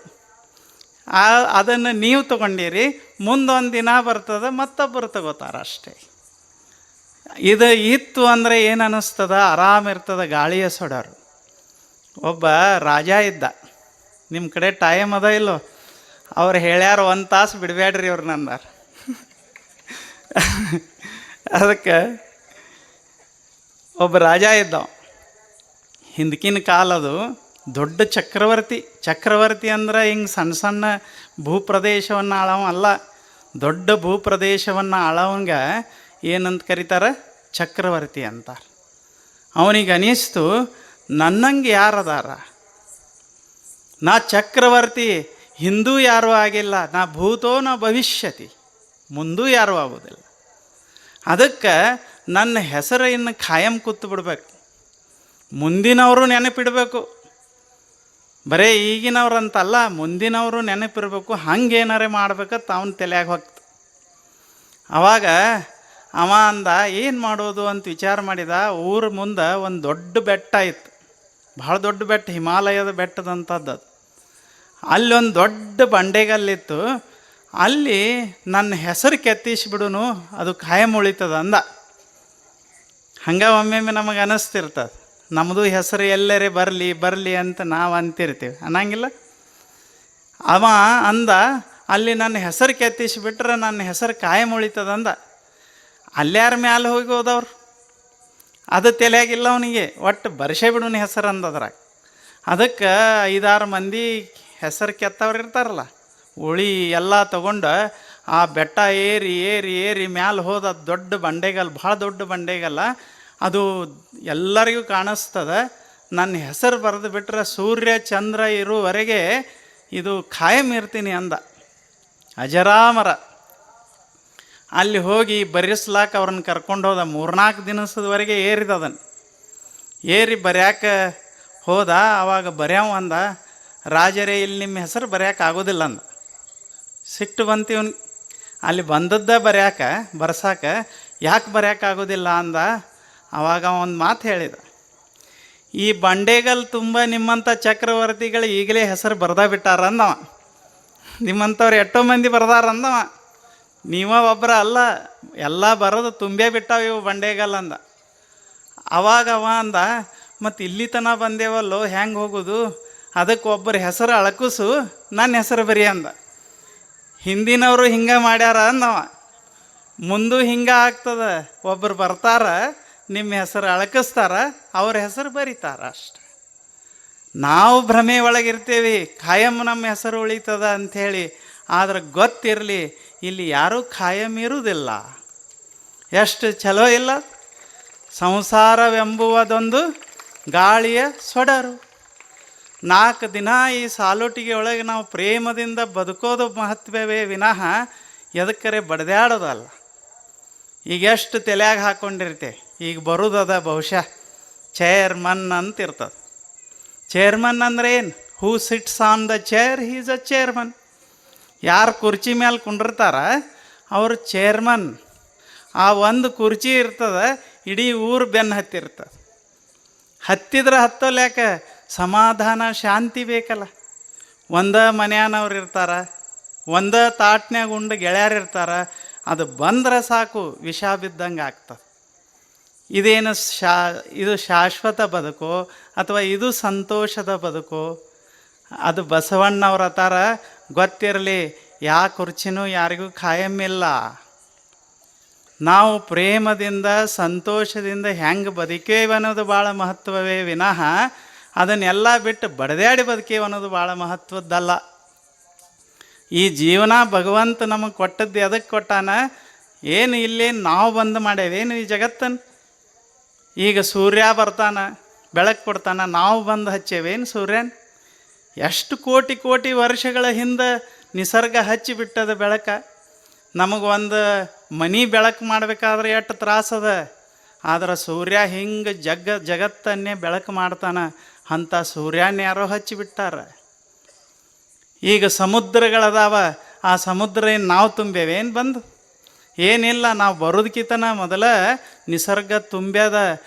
ಅದನ್ನು ನೀವು ತೊಗೊಂಡಿರಿ. ಮುಂದೊಂದು ದಿನ ಬರ್ತದೆ, ಮತ್ತೊಬ್ಬರು ತಗೋತಾರೆ ಅಷ್ಟೇ. ಇದು ಇತ್ತು ಅಂದರೆ ಏನು ಅನ್ನಿಸ್ತದ, ಆರಾಮಿರ್ತದೆ. ಗಾಳಿಯ ಸೊಡರು. ಒಬ್ಬ ರಾಜ ಇದ್ದ. ನಿಮ್ಮ ಕಡೆ ಟೈಮ್ ಅದ ಇಲ್ಲೋ? ಅವ್ರು ಹೇಳ್ಯಾರ 1 ತಾಸು ಬಿಡಬೇಡ್ರಿ ಅವ್ರು ನಂದಾರ. ಅದಕ್ಕೆ ಒಬ್ಬ ರಾಜ ಇದ್ದ. ಹಿಂದಕಿನ ಕಾಲದು ದೊಡ್ಡ ಚಕ್ರವರ್ತಿ ಅಂದ್ರೆ ಹಿಂಗೆ ಸಣ್ಣ ಸಣ್ಣ ಭೂಪ್ರದೇಶವನ್ನು ಆಳವ ಅಲ್ಲ. ದೊಡ್ಡ ಭೂಪ್ರದೇಶವನ್ನು ಆಳವಂಗೆ ಏನಂತ ಕರೀತಾರೆ, ಚಕ್ರವರ್ತಿ ಅಂತಾರೆ. ಅವನಿಗೆ ಅನಿಸ್ತು, ನನ್ನಂಗೆ ಯಾರದಾರ? ನಾ ಚಕ್ರವರ್ತಿ, ಹಿಂದೂ ಯಾರೂ ಆಗಿಲ್ಲ, ನಾ ಭೂತೋ ನಾ ಭವಿಷ್ಯತಿ, ಮುಂದೂ ಯಾರೂ ಆಗೋದಿಲ್ಲ. ಅದಕ್ಕೆ ನನ್ನ ಹೆಸರು ಇನ್ನು ಖಾಯಂ ಕೂತು ಬಿಡ್ಬೇಕು. ಮುಂದಿನವರು ನೆನಪಿಡಬೇಕು, ಬರೇ ಈಗಿನವ್ರಂತಲ್ಲ, ಮುಂದಿನವರು ನೆನಪಿರ್ಬೇಕು. ಹಂಗೇನಾರೇ ಮಾಡ್ಬೇಕಂತ ಅವನ ತಲೆಯಾಗ ಹೋಗ್ತು. ಆವಾಗ ಅವ ಅಂದ, ಏನು ಮಾಡೋದು ಅಂತ ವಿಚಾರ ಮಾಡಿದ. ಊರ ಮುಂದೆ ಒಂದು ದೊಡ್ಡ ಬೆಟ್ಟ ಇತ್ತು, ಭಾಳ ದೊಡ್ಡ ಬೆಟ್ಟ, ಹಿಮಾಲಯದ ಬೆಟ್ಟದಂಥದ್ದು ಅದು. ಅಲ್ಲೊಂದು ದೊಡ್ಡ ಬಂಡೆಗಲ್ಲಿತ್ತು. ಅಲ್ಲಿ ನನ್ನ ಹೆಸರು ಕೆತ್ತಿಸ್ಬಿಡುನು, ಅದು ಖಾಯಂ ಉಳಿತದ ಅಂದ. ಹಂಗೆ ಒಮ್ಮೊಮ್ಮೆ ನಮಗೆ ಅನ್ನಿಸ್ತಿರ್ತದೆ, ನಮ್ಮದು ಹೆಸರು ಎಲ್ಲರೇ ಬರಲಿ ಬರಲಿ ಅಂತ ನಾವು ಅಂತಿರ್ತೀವಿ, ಅನ್ನಂಗಿಲ್ಲ. ಅವ ಅಂದ, ಅಲ್ಲಿ ನನ್ನ ಹೆಸರು ಕೆತ್ತಿಸಿಬಿಟ್ರೆ ನನ್ನ ಹೆಸರು ಕಾಯಂ ಉಳಿತದಂದ. ಅಲ್ಯಾರ ಮ್ಯಾಲೆ ಹೋಗಿ ಹೋದವ್ರು, ಅದು ತಲೆಯಾಗಿಲ್ಲ ಅವನಿಗೆ. ಒಟ್ಟು ಬರ್ಸೇ ಬಿಡೋನು ಹೆಸರು ಅಂದದ್ರಾಗ. ಅದಕ್ಕೆ 5-6 ಮಂದಿ ಹೆಸರು ಕೆತ್ತವ್ರು ಇರ್ತಾರಲ್ಲ, ಉಳಿ ಎಲ್ಲ ತಗೊಂಡು ಆ ಬೆಟ್ಟ ಏರಿ ಏರಿ ಏರಿ ಮ್ಯಾಲೆ ಹೋದ. ದೊಡ್ಡ ಬಂಡೆಗಲ್ಲ, ಭಾಳ ದೊಡ್ಡ ಬಂಡೆಗಲ್ಲ ಅದು, ಎಲ್ಲರಿಗೂ ಕಾಣಿಸ್ತದೆ. ನನ್ನ ಹೆಸರು ಬರೆದು ಬಿಟ್ರೆ ಸೂರ್ಯ ಚಂದ್ರ ಇರುವವರೆಗೆ ಇದು ಖಾಯಂ ಇರ್ತೀನಿ ಅಂದ, ಅಜರಾಮರ. ಅಲ್ಲಿ ಹೋಗಿ ಬರೆಸ್ಲಾಕ ಅವ್ರನ್ನ ಕರ್ಕೊಂಡು ಹೋದ. 3-4 ದಿನಸದವರೆಗೆ ಏರಿದ. ಅದನ್ನು ಏರಿ ಬರ್ಯಾಕ ಹೋದ. ಆವಾಗ ಬರ್ಯಾವ ಅಂದ, ರಾಜರೇ ಇಲ್ಲಿ ನಿಮ್ಮ ಹೆಸರು ಬರ್ಯಾಕೆ ಆಗೋದಿಲ್ಲ ಅಂದ. ಸಿಟ್ಟು ಬಂತೀವನ್. ಅಲ್ಲಿ ಬಂದದ್ದ ಬರ್ಸಾಕ ಯಾಕೆ ಬರ್ಯಾಕಾಗೋದಿಲ್ಲ ಅಂದ. ಆವಾಗ ಒಂದು ಮಾತು ಹೇಳಿದ, ಈ ಬಂಡೆಗಲ್ ತುಂಬ ನಿಮ್ಮಂಥ ಚಕ್ರವರ್ತಿಗಳು ಈಗಲೇ ಹೆಸರು ಬರ್ದಾ ಬಿಟ್ಟಾರ ಅಂದವ. ನಿಮ್ಮಂಥವ್ರು ಎಷ್ಟೋ ಮಂದಿ ಬರ್ದಾರ ಅಂದವ, ನೀವ ಒಬ್ಬರ ಅಲ್ಲ, ಎಲ್ಲ ಬರೋದು ತುಂಬೇ ಬಿಟ್ಟಾವ ಇವು ಬಂಡೆಗಲ್ ಅಂದ. ಅವಾಗ ಅವ ಅಂದ, ಮತ್ತು ಇಲ್ಲಿ ತನಕ ಬಂದೇವಲ್ಲೋ, ಹೆಂಗೆ ಹೋಗೋದು? ಅದಕ್ಕೆ ಒಬ್ಬರ ಹೆಸರು ಅಳಕುಸು, ನನ್ನ ಹೆಸರು ಬರಿ ಅಂದ. ಹಿಂದಿನವರು ಹಿಂಗೆ ಮಾಡ್ಯಾರ ಅಂದವ, ಮುಂದೂ ಹಿಂಗೆ ಆಗ್ತದೆ. ಒಬ್ಬರು ಬರ್ತಾರ, ನಿಮ್ಮ ಹೆಸರು ಅಳಕಿಸ್ತಾರ, ಅವ್ರ ಹೆಸರು ಬರೀತಾರ ಅಷ್ಟೆ. ನಾವು ಭ್ರಮೆ ಒಳಗಿರ್ತೀವಿ, ಖಾಯಂ ನಮ್ಮ ಹೆಸರು ಉಳಿತದ ಅಂಥೇಳಿ. ಆದ್ರೆ ಗೊತ್ತಿರಲಿ, ಇಲ್ಲಿ ಯಾರೂ ಖಾಯಂ ಇರುವುದಿಲ್ಲ. ಎಷ್ಟು ಚಲೋ ಇಲ್ಲ? ಸಂಸಾರವೆಂಬುವುದೊಂದು ಗಾಳಿಯ ಸೊಡರು. 4 ದಿನ ಈ ಸಾಲೋಟಿಗೆ ಒಳಗೆ ನಾವು ಪ್ರೇಮದಿಂದ ಬದುಕೋದು ಮಹತ್ವವೇ ವಿನಃ ಎದಕ್ಕರೆ ಬಡ್ದಾಡೋದಲ್ಲ. ಈಗ ಎಷ್ಟು ತಲೆಯಾಗ ಹಾಕ್ಕೊಂಡಿರ್ತೆ. ಈಗ ಬರೋದದ ಬಹುಶಃ ಚೇರ್ಮನ್ ಅಂತ ಇರ್ತದೆ. ಚೇರ್ಮನ್ ಅಂದ್ರೆ ಏನು? Who sits on the chair, he is a chairman. ಯಾರು ಕುರ್ಚಿ ಮೇಲೆ ಕುಂಡಿರ್ತಾರ ಅವರು ಚೇರ್ಮನ್. ಆ ಒಂದು ಕುರ್ಚಿ ಇರ್ತದೆ, ಇಡೀ ಊರು ಬೆನ್ನು ಹತ್ತಿರ್ತದೆ. ಹತ್ತಿದ್ರೆ ಹತ್ತೋಲ್ಯಾಕ ಸಮಾಧಾನ ಶಾಂತಿ ಬೇಕಲ್ಲ. ಒಂದ ಮನ್ಯಾನವ್ರು ಇರ್ತಾರೆ, ಒಂದ ತಾಟ್ನ್ಯಾಗ ಉಂಡು ಗೆಳೆಯರು ಇರ್ತಾರೆ. ಅದು ಬಂದ್ರೆ ಸಾಕು, ವಿಷ ಬಿದ್ದಂಗೆ ಆಗ್ತದೆ. ಇದೇನು ಇದು ಶಾಶ್ವತ ಬದುಕು ಅಥವಾ ಇದು ಸಂತೋಷದ ಬದುಕು? ಅದು ಬಸವಣ್ಣವ್ರ ಥರ ಗೊತ್ತಿರಲಿ, ಯಾ ಕುರ್ಚಿನೂ ಯಾರಿಗೂ ಖಾಯಮಿಲ್ಲ. ನಾವು ಪ್ರೇಮದಿಂದ ಸಂತೋಷದಿಂದ ಹೆಂಗೆ ಬದುಕೇವೆ ಅನ್ನೋದು ಭಾಳ ಮಹತ್ವವೇ ವಿನಃ ಅದನ್ನೆಲ್ಲ ಬಿಟ್ಟು ಬಡದಾಡಿ ಬದುಕೇವೆ ಅನ್ನೋದು ಭಾಳ ಮಹತ್ವದ್ದಲ್ಲ. ಈ ಜೀವನ ಭಗವಂತ ನಮಗೆ ಕೊಟ್ಟದ್ದು ಎದಕ್ಕೆ ಕೊಟ್ಟಾನ? ಏನು ಇಲ್ಲೇನು ನಾವು ಬಂದು ಮಾಡೇವೇನು ಈ ಜಗತ್ತನ್ನು? ಈಗ ಸೂರ್ಯ ಬರ್ತಾನೆ, ಬೆಳಕು ಕೊಡ್ತಾನೆ, ನಾವು ಬಂದು ಹಚ್ಚೇವೇನು ಸೂರ್ಯನ? ಎಷ್ಟು ಕೋಟಿ ಕೋಟಿ ವರ್ಷಗಳ ಹಿಂದೆ ನಿಸರ್ಗ ಹಚ್ಚಿಬಿಟ್ಟದ ಬೆಳಕ. ನಮಗೊಂದು ಮನೆ ಬೆಳಕು ಮಾಡಬೇಕಾದ್ರೆ ಎಷ್ಟು ತ್ರಾಸದ. ಆದ್ರೆ ಸೂರ್ಯ ಹಿಂಗೆ ಜಗತ್ತನ್ನೇ ಬೆಳಕು ಮಾಡ್ತಾನೆ. ಅಂಥ ಸೂರ್ಯನ ಯಾರೋ ಹಚ್ಚಿಬಿಟ್ಟಾರ. ಈಗ ಸಮುದ್ರಗಳದಾವ, ಆ ಸಮುದ್ರ ಏನು ನಾವು ತುಂಬೇವೇನು ಬಂದು? ಏನಿಲ್ಲ, ನಾವು ಬರೋದಕ್ಕಿಂತನ ಮೊದಲ ನಿಸರ್ಗ ತುಂಬ್ಯದ.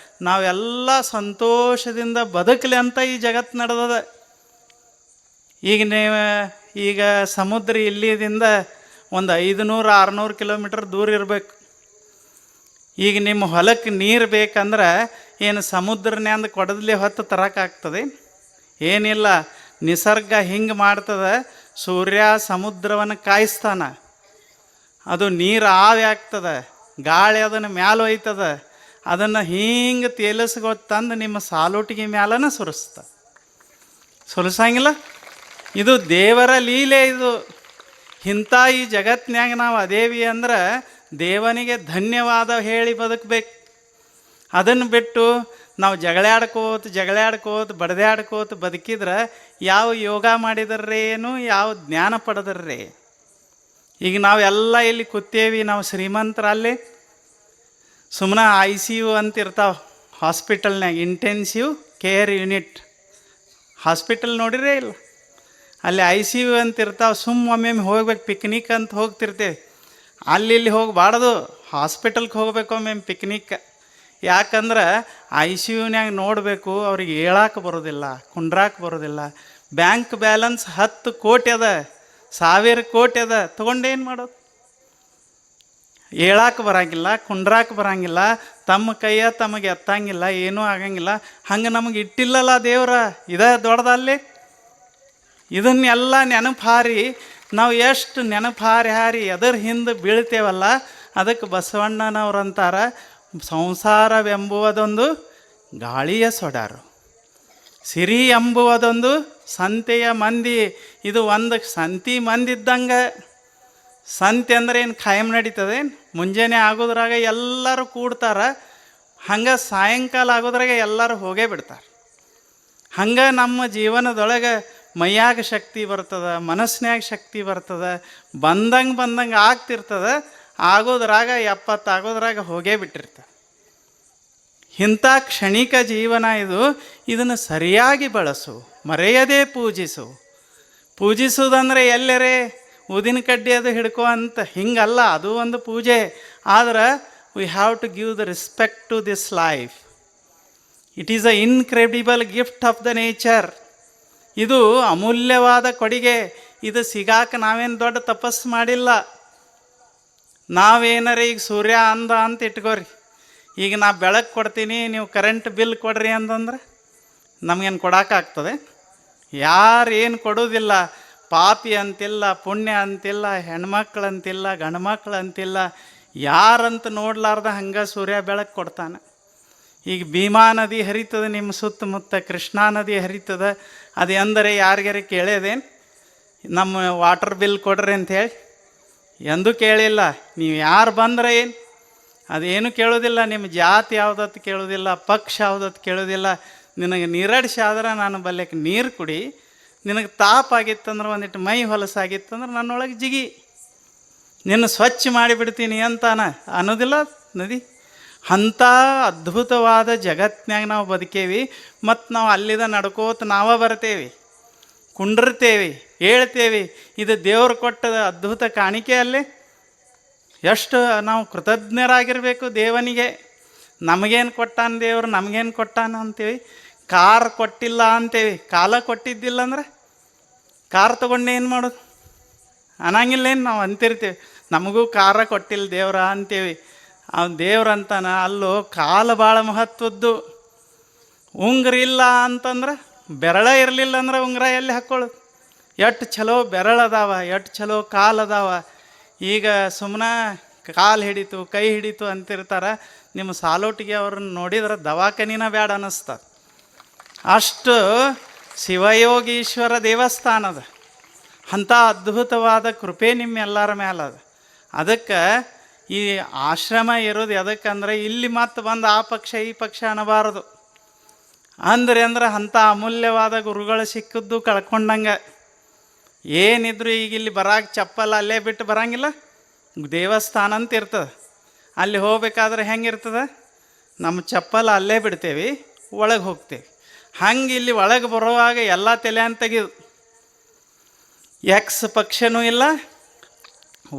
ನಾವೆಲ್ಲ ಸಂತೋಷದಿಂದ ಬದುಕಲಿ ಅಂತ ಈ ಜಗತ್ತು ನಡೆದದ. ಈಗ ಸಮುದ್ರ ಇಲ್ಲಿದಿಂದ ಒಂದು 500-600 ಕಿಲೋಮೀಟ್ರ್ ದೂರ ಇರಬೇಕು. ಈಗ ನಿಮ್ಮ ಹೊಲಕ್ಕೆ ನೀರು ಬೇಕಂದ್ರೆ ಏನು ಸಮುದ್ರನ್ಯಾಂದ ಕೊಡದಲಿ ಹೊತ್ತು ತರೋಕ್ಕಾಗ್ತದೆ? ಏನಿಲ್ಲ, ನಿಸರ್ಗ ಹಿಂಗೆ ಮಾಡ್ತದೆ. ಸೂರ್ಯ ಸಮುದ್ರವನ್ನು ಕಾಯಿಸ್ತಾನೆ, ಅದು ನೀರು ಆವಿ ಆಗ್ತದೆ, ಗಾಳಿ ಅದನ್ನು ಮ್ಯಾಲೆ ಒಯ್ತದೆ. ಅದನ್ನು ಹಿಂಗೆ ತೇಲಿಸ್ಕೊತಂದು ನಿಮ್ಮ ಸಾಲೋಟಿಗೆ ಮ್ಯಾಲನ ಸುರಿಸಂಗಿಲ್ಲ. ಇದು ದೇವರ ಲೀಲೆ. ಇದು ಇಂಥ ಈ ಜಗತ್ತಿನಾಗ ನಾವು ಅದೇವಿ ಅಂದ್ರೆ ದೇವನಿಗೆ ಧನ್ಯವಾದ ಹೇಳಿ ಬದುಕಬೇಕು. ಅದನ್ನು ಬಿಟ್ಟು ನಾವು ಜಗಳಾಡ್ಕೋತ ಬಡ್ದಾಡ್ಕೋತ ಬದುಕಿದ್ರೆ ಯಾವ ಯೋಗ ಮಾಡಿದರ್ರೇನು, ಯಾವ ಜ್ಞಾನ ಪಡೆದರ್ರೇ? ಈಗ ನಾವೆಲ್ಲ ಇಲ್ಲಿ ಕೂತೇವಿ, ನಾವು ಶ್ರೀಮಂತರಲ್ಲಿ ಸುಮ್ಮನೆ ICU ಅಂತ ಇರ್ತಾವೆ ಹಾಸ್ಪಿಟಲ್ನಾಗ, ಇಂಟೆನ್ಸಿವ್ ಕೇರ್ ಯೂನಿಟ್. ಹಾಸ್ಪಿಟಲ್ ನೋಡಿರೇ ಇಲ್ಲ, ಅಲ್ಲಿ ICU ಅಂತ ಇರ್ತಾವೆ. ಒಮ್ಮೆ ಹೋಗ್ಬೇಕು, ಪಿಕ್ನಿಕ್ ಅಂತ ಹೋಗ್ತಿರ್ತೇವೆ. ಅಲ್ಲಿ ಹೋಗಬಾರ್ದು, ಹಾಸ್ಪಿಟಲ್ಗೆ ಹೋಗ್ಬೇಕು ಒಮ್ಮೆ ಪಿಕ್ನಿಕ್. ಯಾಕಂದ್ರೆ ICUನ್ಯಾಗ ನೋಡಬೇಕು, ಅವ್ರಿಗೆ ಹೇಳಕ್ಕೆ ಬರೋದಿಲ್ಲ, ಕುಂಡ್ರಾಕೆ ಬರೋದಿಲ್ಲ. ಬ್ಯಾಂಕ್ ಬ್ಯಾಲೆನ್ಸ್ 10 ಕೋಟಿ ಅದ, 1000 ಕೋಟಿ ಅದ, ತೊಗೊಂಡೇನು ಮಾಡೋದು? ಹೇಳಕ್ಕೆ ಬರಂಗಿಲ್ಲ, ಕುಂಡ್ರಾಕೆ ಬರಂಗಿಲ್ಲ, ತಮ್ಮ ಕೈಯ ತಮಗೆ ಎತ್ತಂಗಿಲ್ಲ, ಏನೂ ಆಗಂಗಿಲ್ಲ. ಹಂಗೆ ನಮಗೆ ಇಟ್ಟಿಲ್ಲಲ್ಲ ದೇವ್ರ, ಇದ ದೊಡ್ಡದಲ್ಲಿ. ಇದನ್ನೆಲ್ಲ ನೆನಪು ಹಾರಿ ನಾವು ಎಷ್ಟು ನೆನಪು ಹಾರಿ ಅದರ ಹಿಂದೆ ಬೀಳ್ತೇವಲ್ಲ. ಅದಕ್ಕೆ ಬಸವಣ್ಣನವ್ರಂತಾರ, ಸಂಸಾರವೆಂಬುವುದೊಂದು ಗಾಳಿಯ ಸೊಡಾರು, ಸಿರಿ ಎಂಬುವುದೊಂದು ಸಂತೆಯ ಮಂದಿ. ಇದು ಒಂದು ಸಂತಿ ಮಂದಿ ಇದ್ದಂಗೆ. ಸಂತೆ ಅಂದ್ರೆ ಏನು ಖಾಯಂ ನಡೀತದೆ? ಮುಂಜಾನೆ ಆಗೋದ್ರಾಗ ಎಲ್ಲರೂ ಕೂಡ್ತಾರೆ, ಹಂಗೆ ಸಾಯಂಕಾಲ ಆಗೋದ್ರಾಗ ಎಲ್ಲರೂ ಹೋಗೇ ಬಿಡ್ತಾರೆ. ಹಂಗೆ ನಮ್ಮ ಜೀವನದೊಳಗೆ ಮೈಯಾಗ ಶಕ್ತಿ ಬರ್ತದೆ, ಮನಸ್ಸಿನಾಗ ಶಕ್ತಿ ಬರ್ತದೆ, ಬಂದಂಗೆ ಆಗ್ತಿರ್ತದೆ. ಆಗೋದ್ರಾಗ 70 ಆಗೋದ್ರಾಗ ಹೋಗೇ ಬಿಟ್ಟಿರ್ತಾರೆ. ಇಂಥ ಕ್ಷಣಿಕ ಜೀವನ ಇದು. ಇದನ್ನು ಸರಿಯಾಗಿ ಬಳಸು, ಮರೆಯದೇ ಪೂಜಿಸು. ಪೂಜಿಸೋದಂದ್ರೆ ಎಲ್ಲರೇ ಊದಿನ ಕಡ್ಡಿ ಅದು ಹಿಡ್ಕೊ ಅಂತ ಹಿಂಗಲ್ಲ, ಅದು ಒಂದು ಪೂಜೆ. ಆದ್ರೆ we have to give the respect to this life. It is a incredible gift of the nature. ಇದು ಅಮೂಲ್ಯವಾದ ಕೊಡುಗೆ. ಇದು ಸಿಗಾಕ ನಾವೇನು ದೊಡ್ಡ ತಪಸ್ಸು ಮಾಡಿಲ್ಲ. ನಾವೇನಾರ ಈಗ ಸೂರ್ಯ ಅಂದ ಅಂತ ಇಟ್ಕೋರಿ, ಈಗ ನಾ ಬೆಳಕು ಕೊಡ್ತೀನಿ, ನೀವು ಕರೆಂಟ್ ಬಿಲ್ ಕೊಡ್ರಿ ಅಂತಂದ್ರೆ ನಮಗೇನು ಕೊಡೋಕ್ಕಾಗ್ತದೆ? ಯಾರು ಏನು ಕೊಡೋದಿಲ್ಲ. ಪಾಪಿ ಅಂತಿಲ್ಲ, ಪುಣ್ಯ ಅಂತಿಲ್ಲ, ಹೆಣ್ಮಕ್ಳು ಅಂತಿಲ್ಲ, ಗಂಡ್ಮಕ್ಳು ಅಂತಿಲ್ಲ, ಯಾರಂತ ನೋಡ್ಲಾರ್ದ ಹಂಗೆ ಸೂರ್ಯ ಬೆಳಕು ಕೊಡ್ತಾನೆ. ಈಗ ಭೀಮಾ ನದಿ ಹರಿತದೆ ನಿಮ್ಮ ಸುತ್ತಮುತ್ತ, ಕೃಷ್ಣಾ ನದಿ ಹರಿತದೆ. ಅದು ಎಂದರೆ ಯಾರಿಗಾರ ಕೇಳೇದೇನು ನಮ್ಮ ವಾಟರ್ ಬಿಲ್ ಕೊಡ್ರಿ ಅಂಥೇಳಿ? ಎಂದೂ ಕೇಳಿಲ್ಲ. ನೀವು ಯಾರು ಬಂದ್ರೆ ಏನು ಅದೇನು ಕೇಳೋದಿಲ್ಲ. ನಿಮ್ಮ ಜಾತಿ ಯಾವುದತ್ತು ಕೇಳೋದಿಲ್ಲ, ಪಕ್ಷ ಯಾವುದತ್ತು ಕೇಳೋದಿಲ್ಲ. ನಿನಗೆ ನೀರಡಿಸಿ ಆದ್ರೆ ನಾನು ಬಲ್ಲೆಕ್ಕೆ ನೀರು ಕುಡಿ, ನಿನಗೆ ತಾಪಾಗಿತ್ತಂದ್ರೆ ಒಂದಿಟ್ಟು ಮೈ ಹೊಲಸಾಗಿತ್ತಂದ್ರೆ ನನ್ನೊಳಗೆ ಜಿಗಿ, ನಿನ್ನ ಸ್ವಚ್ಛ ಮಾಡಿಬಿಡ್ತೀನಿ ಅಂತಾನ ಅನ್ನೋದಿಲ್ಲ ನದಿ. ಅಂಥ ಅದ್ಭುತವಾದ ಜಗತ್ತಿನಾಗ ನಾವು ಬದುಕೇವಿ. ಮತ್ತು ನಾವು ಅಲ್ಲಿದ ನಡ್ಕೋತ ನಾವೇ ಬರ್ತೇವೆ, ಕುಂಡಿರ್ತೇವೆ, ಹೇಳ್ತೇವೆ. ಇದು ದೇವ್ರು ಕೊಟ್ಟದ ಅದ್ಭುತ ಕಾಣಿಕೆ. ಅಲ್ಲಿ ಎಷ್ಟು ನಾವು ಕೃತಜ್ಞರಾಗಿರಬೇಕು ದೇವನಿಗೆ. ನಮಗೇನು ಕೊಟ್ಟಾನ ದೇವ್ರು, ನಮಗೇನು ಕೊಟ್ಟಾನ ಅಂತೀವಿ. ಕಾರ್ ಕೊಟ್ಟಿಲ್ಲ ಅಂತೇವಿ, ಕಾಲ ಕೊಟ್ಟಿದ್ದಿಲ್ಲ ಅಂದ್ರೆ ಕಾರ್ ತೊಗೊಂಡು ಏನು ಮಾಡೋದು? ಅನ್ನಂಗಿಲ್ಲೇನು? ನಾವು ಅಂತಿರ್ತೀವಿ ನಮಗೂ ಕಾರ ಕೊಟ್ಟಿಲ್ಲ ದೇವ್ರ ಅಂತೇವಿ. ಅವ್ನು ದೇವ್ರಂತಾನ ಅಲ್ಲೋ, ಕಾಲ ಭಾಳ ಮಹತ್ವದ್ದು. ಉಂಗುರ ಇಲ್ಲ ಅಂತಂದ್ರೆ, ಬೆರಳ ಇರಲಿಲ್ಲ ಅಂದ್ರೆ ಉಂಗುರ ಎಲ್ಲಿ ಹಾಕ್ಕೊಳ್ಳೋದು? ಎಷ್ಟು ಚಲೋ ಬೆರಳದಾವ, ಎಷ್ಟು ಚಲೋ ಕಾಲದಾವ. ಈಗ ಸುಮ್ಮನೆ ಕಾಲು ಹಿಡಿತು, ಕೈ ಹಿಡಿತು ಅಂತಿರ್ತಾರೆ. ನಿಮ್ಮ ಸಾಲೋಟಿಗೆ ಅವ್ರನ್ನ ನೋಡಿದ್ರೆ ದವಾಖಾನಿನ ಬ್ಯಾಡ ಅನ್ನಿಸ್ತದೆ. ಅಷ್ಟು ಶಿವಯೋಗೀಶ್ವರ ದೇವಸ್ಥಾನದ ಅಂಥ ಅದ್ಭುತವಾದ ಕೃಪೆ ನಿಮ್ಮೆಲ್ಲರ ಮೇಲದ. ಅದಕ್ಕೆ ಈ ಆಶ್ರಮ ಇರೋದು ಎದಕ್ಕಂದ್ರೆ ಇಲ್ಲಿ ಮತ್ತೆ ಬಂದು ಆ ಪಕ್ಷ ಈ ಪಕ್ಷ ಅನ್ನಬಾರದು. ಅಂದ್ರೆ ಅಂಥ ಅಮೂಲ್ಯವಾದ ಗುರುಗಳು ಸಿಕ್ಕಿದ್ದು ಕಳ್ಕೊಂಡಂಗೆ. ಏನಿದ್ರು ಈಗ ಇಲ್ಲಿ ಬರಾಕ ಚಪ್ಪಲ್ ಅಲ್ಲೇ ಬಿಟ್ಟು ಬರಂಗಿಲ್ಲ. ದೇವಸ್ಥಾನ ಅಂತ ಇರ್ತದೆ, ಅಲ್ಲಿ ಹೋಗ್ಬೇಕಾದ್ರೆ ಹೆಂಗಿರ್ತದೆ? ನಮ್ಮ ಚಪ್ಪಲ್ ಅಲ್ಲೇ ಬಿಡ್ತೇವೆ, ಒಳಗೆ ಹೋಗ್ತೇವೆ. ಹಂಗೆ ಇಲ್ಲಿ ಒಳಗೆ ಬರುವಾಗ ಎಲ್ಲ ತಲೆ ಅಂತ ತೆಗೆದು, ಎಕ್ಸ್ ಪಕ್ಷನೂ ಇಲ್ಲ,